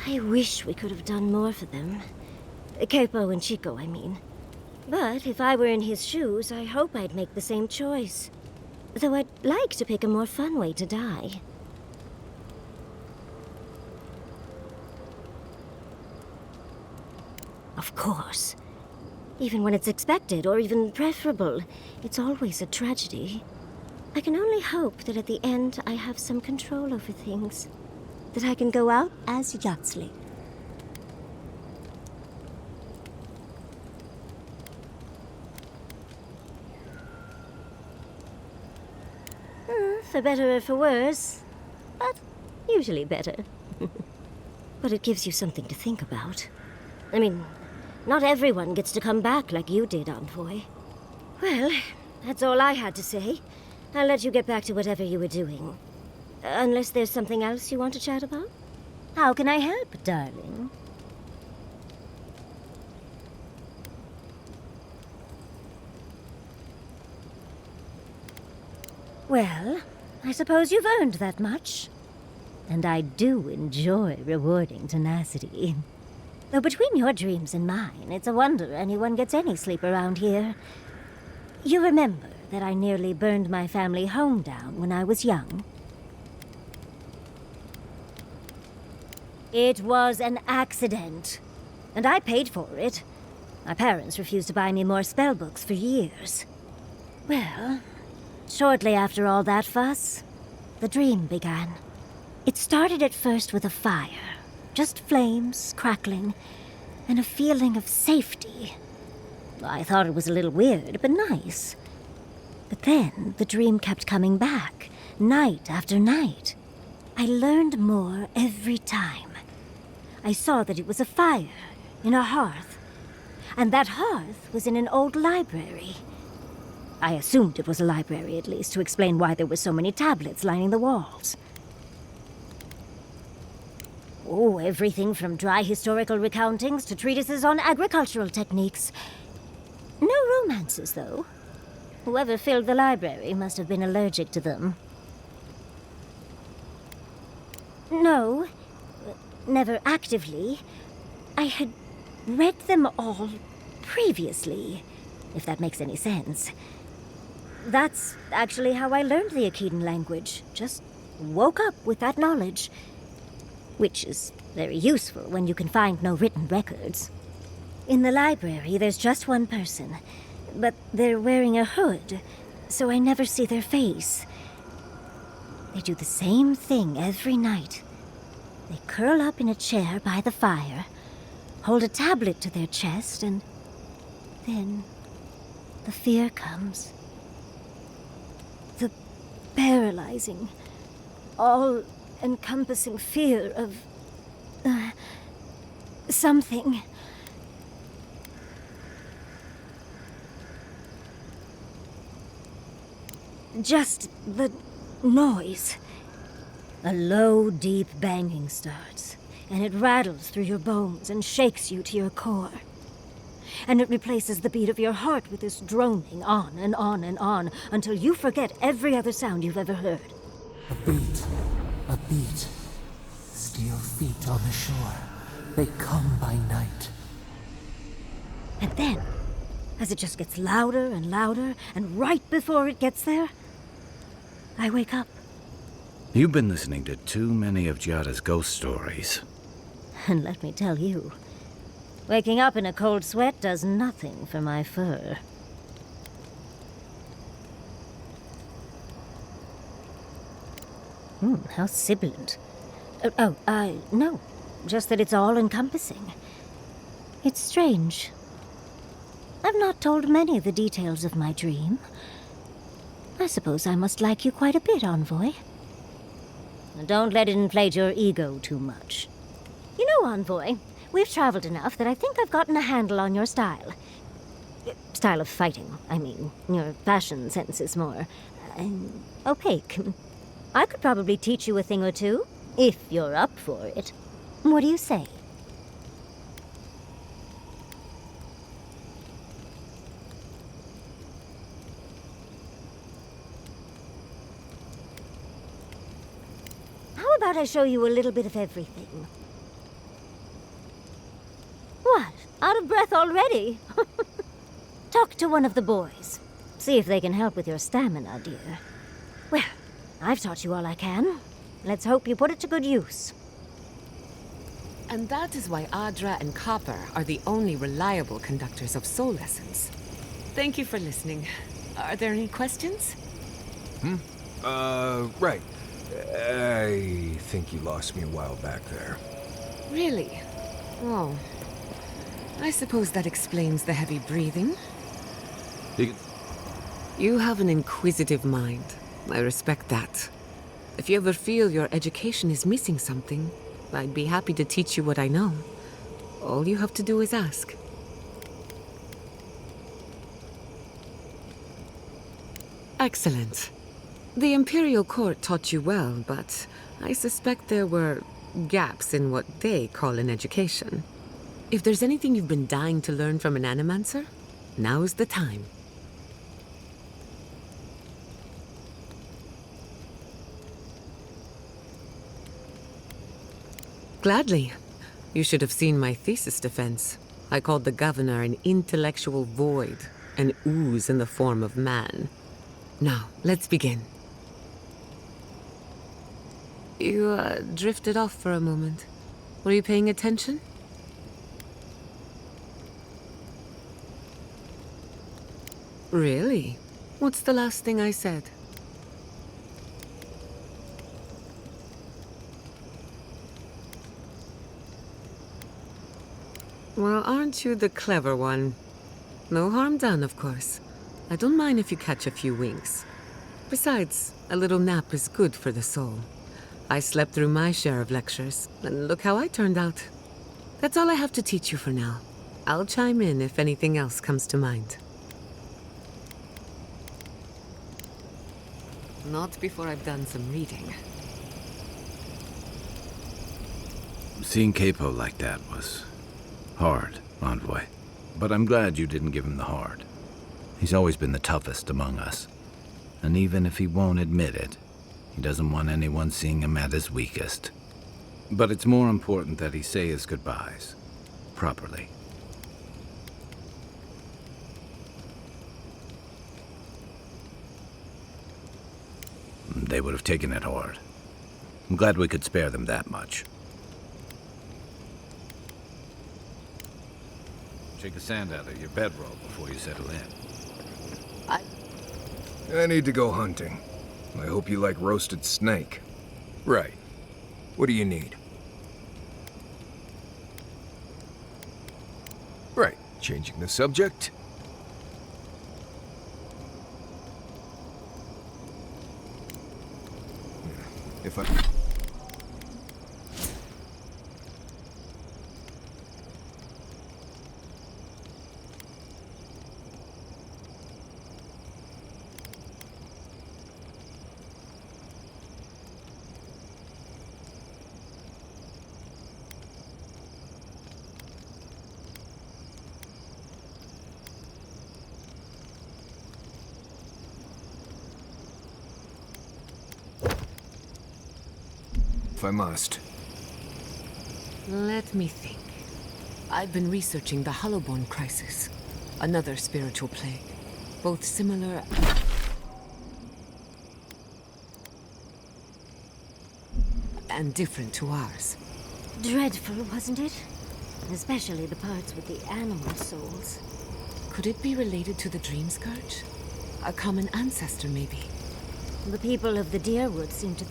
I wish we could have done more for them. Capo and Chico, I mean. But if I were in his shoes, I hope I'd make the same choice. Though I'd like to pick a more fun way to die. Of course. Even when it's expected, or even preferable, it's always a tragedy. I can only hope that at the end I have some control over things. That I can go out as Yatsley. For better or for worse, but usually better. But it gives you something to think about. I mean, not everyone gets to come back like you did, Envoy. Well, that's all I had to say. I'll let you get back to whatever you were doing. Unless there's something else you want to chat about? How can I help, darling? Well, I suppose you've earned that much. And I do enjoy rewarding tenacity. Though between your dreams and mine, it's a wonder anyone gets any sleep around here. You remember that I nearly burned my family home down when I was young? It was an accident. And I paid for it. My parents refused to buy me more spellbooks for years. Well, shortly after all that fuss, the dream began. It started at first with a fire. Just flames, crackling, and a feeling of safety. I thought it was a little weird, but nice. But then the dream kept coming back, night after night. I learned more every time. I saw that it was a fire in a hearth, and that hearth was in an old library. I assumed it was a library, at least, to explain why there were so many tablets lining the walls. Oh, everything from dry historical recountings to treatises on agricultural techniques. No romances, though. Whoever filled the library must have been allergic to them. No, never actively. I had read them all previously, if that makes any sense. That's actually how I learned the Akedan language. Just woke up with that knowledge. Which is very useful when you can find no written records. In the library, there's just one person, but they're wearing a hood, so I never see their face. They do the same thing every night. They curl up in a chair by the fire, hold a tablet to their chest, and then the fear comes. The paralyzing, all-encompassing fear of something. Just the noise. A low, deep banging starts, and it rattles through your bones and shakes you to your core. And it replaces the beat of your heart with this droning on and on and on until you forget every other sound you've ever heard. A beat. Steel feet on the shore. They come by night. And then, as it just gets louder and louder, and right before it gets there, I wake up. You've been listening to too many of Giada's ghost stories. And let me tell you, waking up in a cold sweat does nothing for my fur. How sibilant. No. Just that it's all-encompassing. It's strange. I've not told many of the details of my dream. I suppose I must like you quite a bit, Envoy. Don't let it inflate your ego too much. You know, Envoy, we've traveled enough that I think I've gotten a handle on your style. Style of fighting, I mean. Your fashion sense is more opaque. I could probably teach you a thing or two, if you're up for it. What do you say? How about I show you a little bit of everything? death already. Talk to one of the boys. See if they can help with your stamina, dear. Well, I've taught you all I can. Let's hope you put it to good use. And that is why Adra and Copper are the only reliable conductors of soul essence. Thank you for listening. Are there any questions? Right. I think you lost me a while back there. Really? Oh. I suppose that explains the heavy breathing. You have an inquisitive mind. I respect that. If you ever feel your education is missing something, I'd be happy to teach you what I know. All you have to do is ask. Excellent. The Imperial Court taught you well, but I suspect there were gaps in what they call an education. If there's anything you've been dying to learn from an Animancer, now's the time. Gladly. You should have seen my thesis defense. I called the governor an intellectual void, an ooze in the form of man. Now, let's begin. You, drifted off for a moment. Were you paying attention? Really? What's the last thing I said? Well, aren't you the clever one? No harm done, of course. I don't mind if you catch a few winks. Besides, a little nap is good for the soul. I slept through my share of lectures, and look how I turned out. That's all I have to teach you for now. I'll chime in if anything else comes to mind. Not before I've done some reading. Seeing Capo like that was hard, Envoy. But I'm glad you didn't give him the hard. He's always been the toughest among us. And even if he won't admit it, he doesn't want anyone seeing him at his weakest. But it's more important that he say his goodbyes. Properly. They would have taken it hard. I'm glad we could spare them that much. Shake the sand out of your bedroll before you settle in. I need to go hunting. I hope you like roasted snake. Right. What do you need? Right. Changing the subject. If I... If I must. Let me think. I've been researching the Hollowborn crisis. Another spiritual plague. Both similar... and different to ours. Dreadful, wasn't it? Especially the parts with the animal souls. Could it be related to the Dream Scourge? A common ancestor, maybe? The people of the Deerwood seem to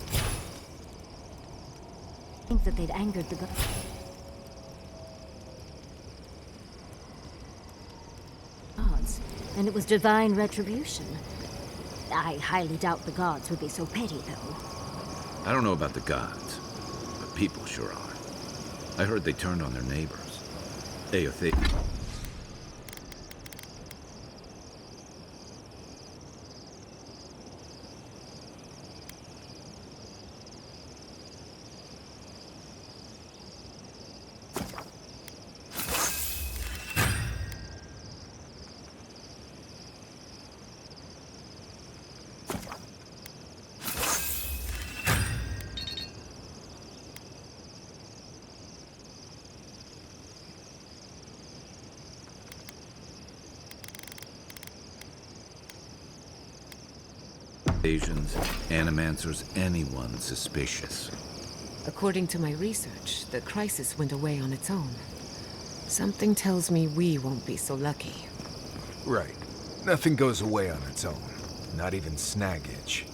think that they'd angered the gods, and it was divine retribution. I highly doubt the gods would be so petty, though. I don't know about the gods, but people sure are. I heard they turned on their neighbors. Aothe. Asians, animancers, anyone suspicious. According to my research, the crisis went away on its own. Something tells me we won't be so lucky. Right. Nothing goes away on its own. Not even snag itch.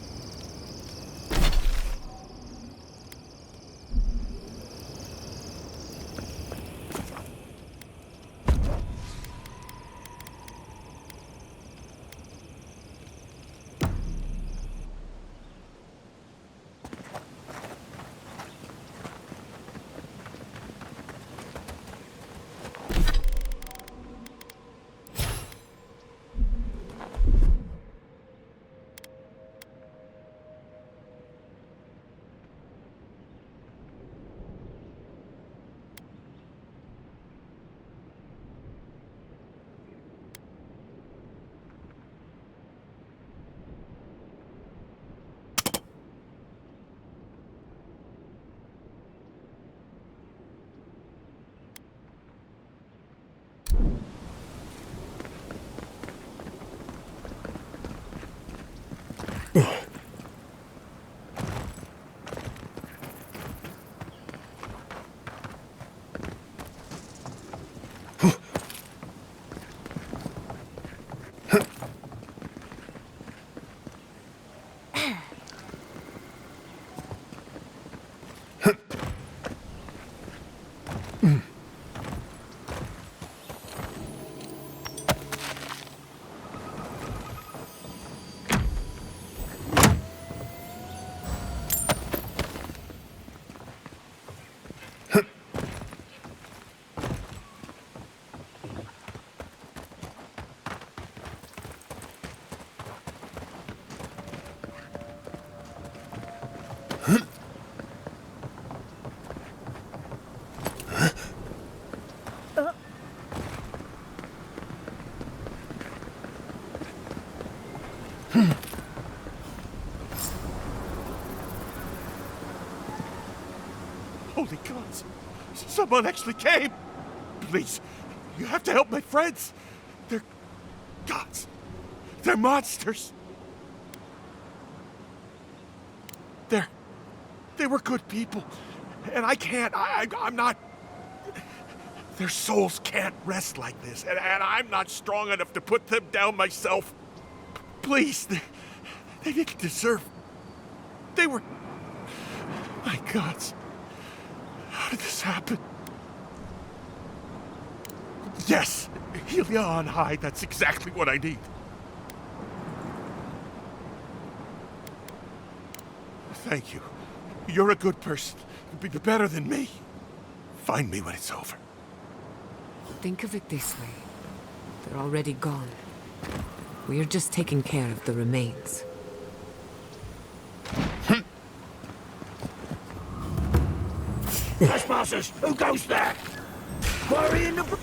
Holy gods! Someone actually came! Please, you have to help my friends! They're gods! They're monsters! They were good people. And I can't, I'm not... Their souls can't rest like this, and I'm not strong enough to put them down myself. Please, they didn't deserve... They were... My gods. How did this happen? Yes! Helia on high, that's exactly what I need. Thank you. You're a good person. You'll be better than me. Find me when it's over. Think of it this way. They're already gone. We're just taking care of the remains. Trespassers! Who goes there? Quarry in the...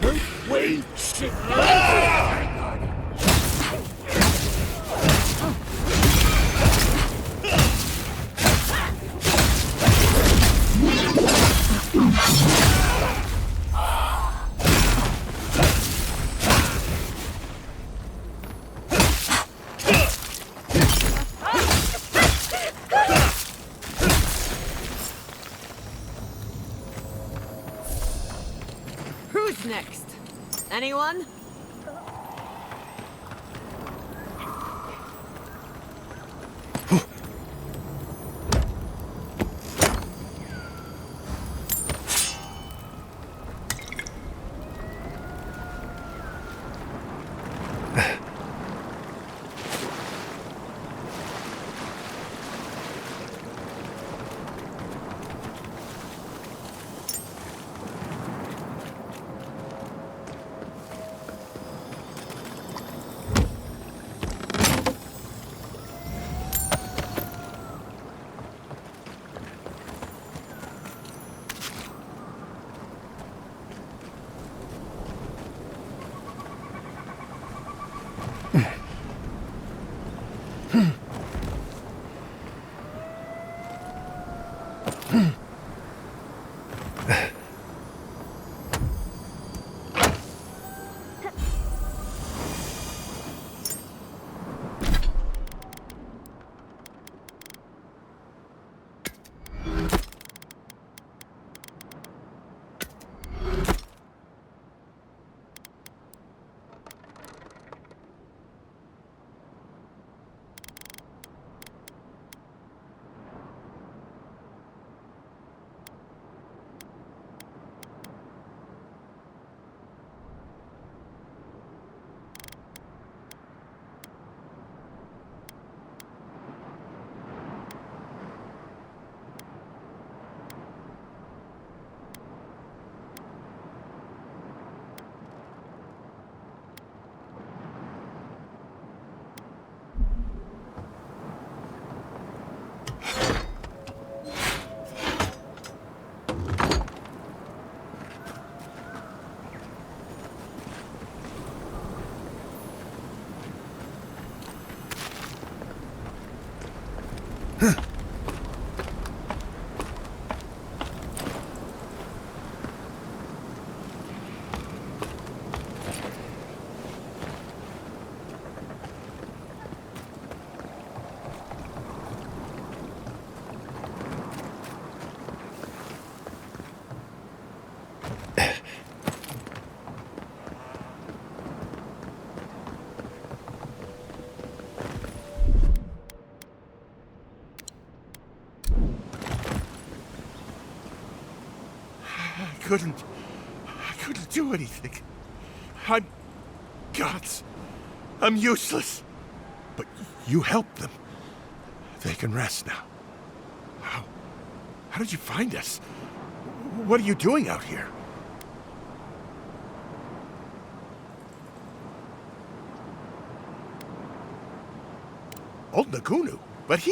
Wait! Who's next? Anyone? I couldn't do anything. I'm gods. I'm useless. But you helped them. They can rest now. How did you find us? What are you doing out here? Old Nagunu? But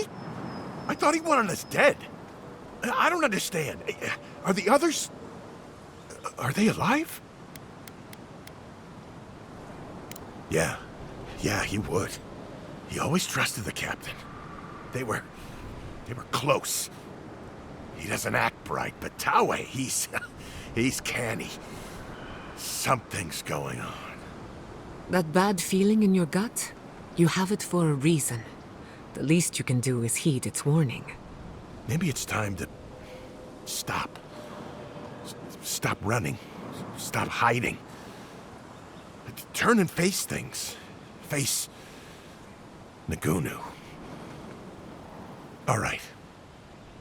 I thought he wanted us dead. I don't understand. Are the others... Are they alive? Yeah, he would. He always trusted the captain. They were close. He doesn't act bright, but Taue, he's canny. Something's going on. That bad feeling in your gut? You have it for a reason. The least you can do is heed its warning. Maybe it's time to stop. Stop running. Stop hiding. Turn and face things. Face Nagunu. All right.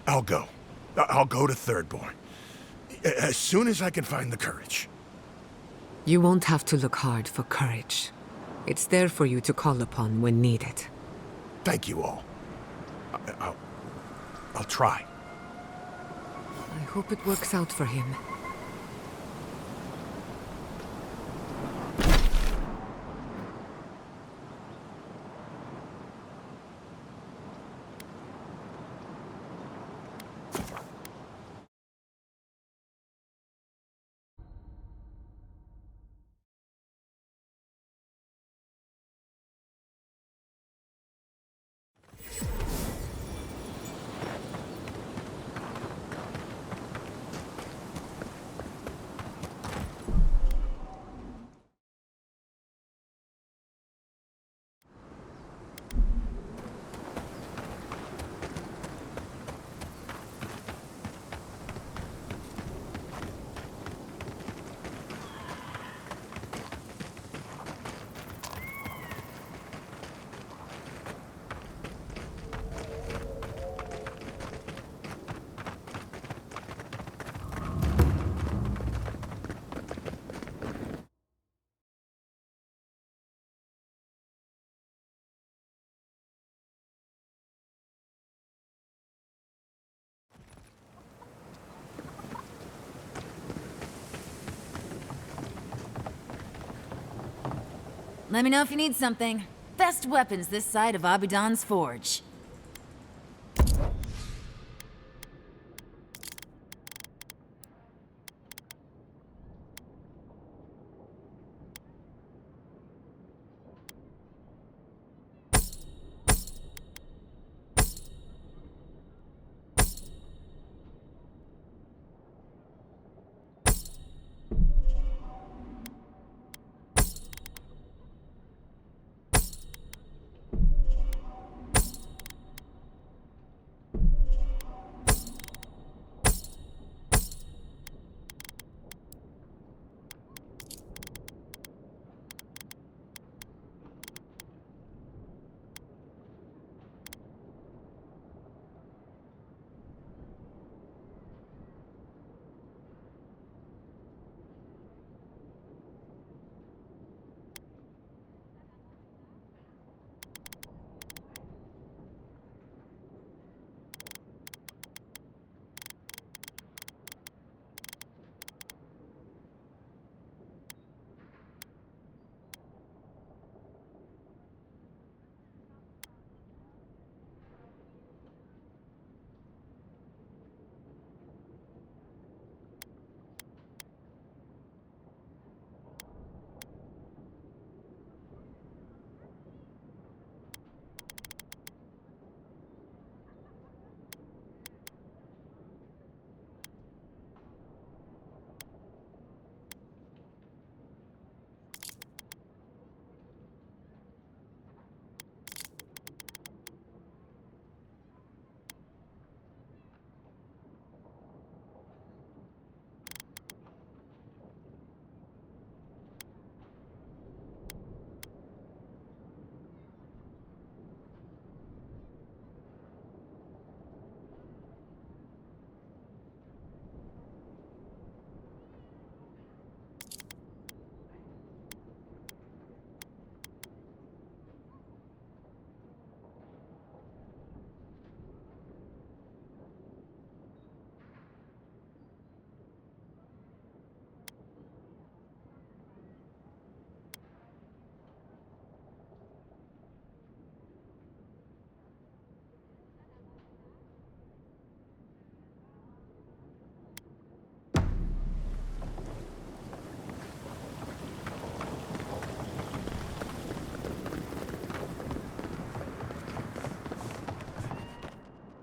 I'll go. I'll go to Thirdborn. As soon as I can find the courage. You won't have to look hard for courage. It's there for you to call upon when needed. Thank you all. I'll try. I hope it works out for him. Let me know if you need something. Best weapons this side of Abidan's forge.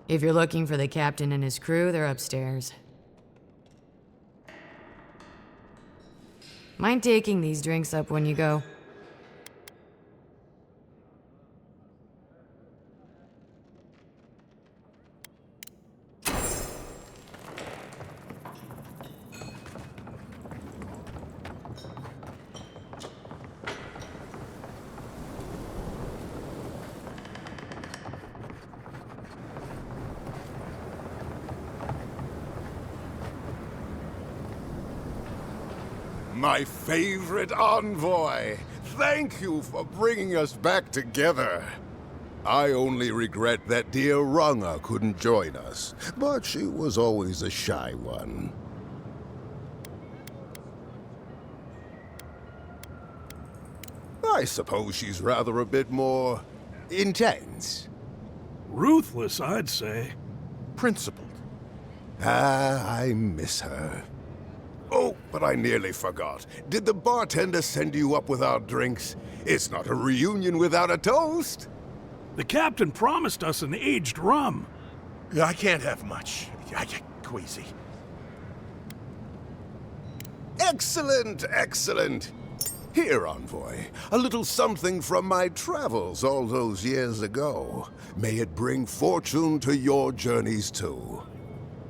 If you're looking for the captain and his crew, they're upstairs. Mind taking these drinks up when you go? My favorite envoy! Thank you for bringing us back together. I only regret that dear Runga couldn't join us, but she was always a shy one. I suppose she's rather a bit more intense. Ruthless, I'd say. Principled. Ah, I miss her. Oh, but I nearly forgot. Did the bartender send you up with our drinks? It's not a reunion without a toast. The captain promised us an aged rum. I can't have much. I get queasy. Excellent, excellent. Here, envoy, a little something from my travels all those years ago. May it bring fortune to your journeys too.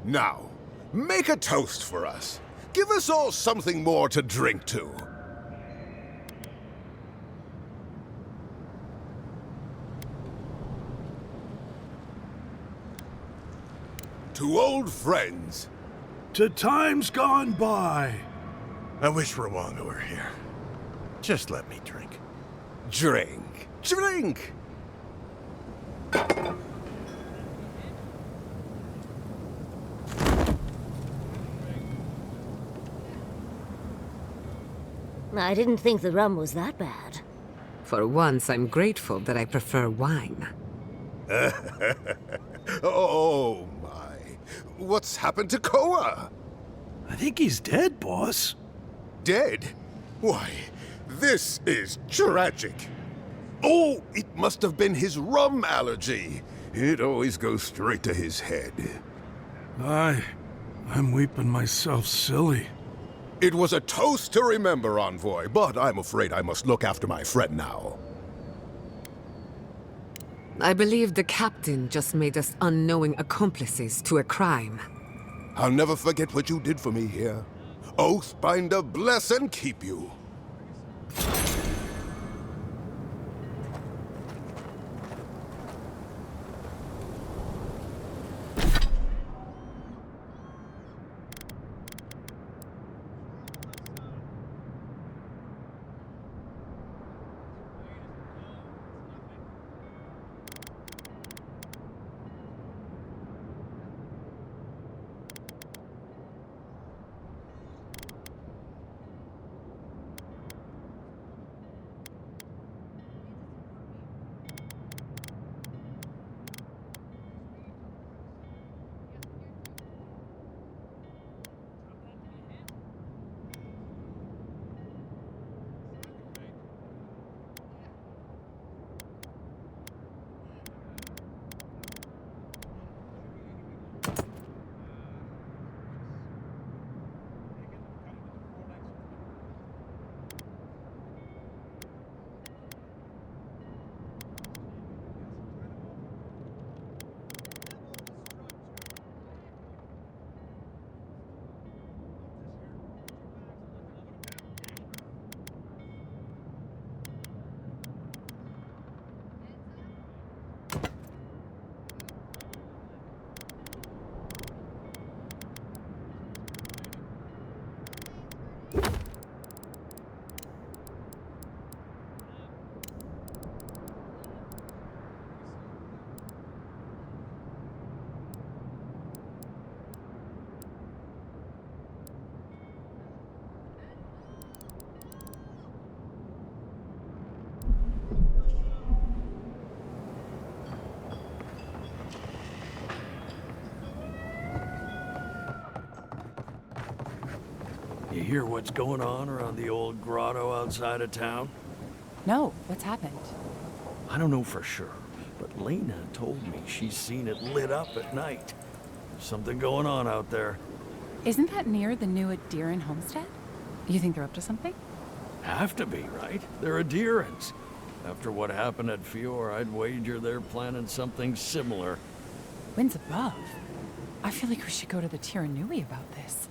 Now, make a toast for us. Give us all something more to drink to. To old friends. To times gone by. I wish Rwanga were here. Just let me drink. Drink. Drink! I didn't think the rum was that bad. For once, I'm grateful that I prefer wine. Oh, my. What's happened to Koa? I think he's dead, boss. Dead? Why, this is tragic. Oh, it must have been his rum allergy. It always goes straight to his head. I'm weeping myself silly. It was a toast to remember, Envoy, but I'm afraid I must look after my friend now. I believe the captain just made us unknowing accomplices to a crime. I'll never forget what you did for me here. Oathbinder bless and keep you. You hear what's going on around the old grotto outside of town? No, what's happened? I don't know for sure, but Lena told me she's seen it lit up at night. There's something going on out there. Isn't that near the new Adiran homestead? You think they're up to something? Have to be, right? They're Adirans. After what happened at Fior, I'd wager they're planning something similar. Winds above. I feel like we should go to the Tiranui about this.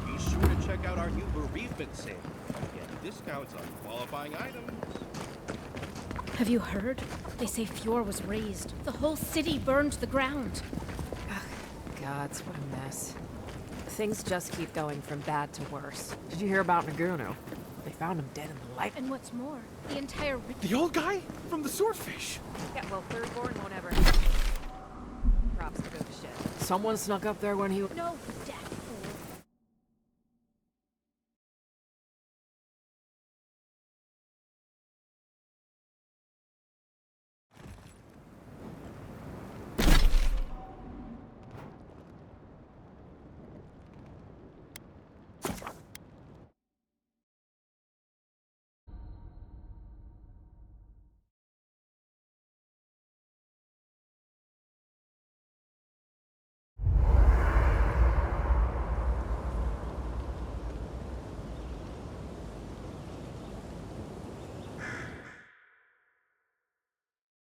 Be sure to check out our new bereavement sale. Get discounts on qualifying items. Have you heard? They say Fior was razed. The whole city burned to the ground. Gods, what a mess. Things just keep going from bad to worse. Did you hear about Nagunu? They found him dead in the light. And what's more, the entire... The old guy from the swordfish. Yeah, well, Thirdborn won't ever... Props to go to shit. Someone snuck up there when he... No, Dad.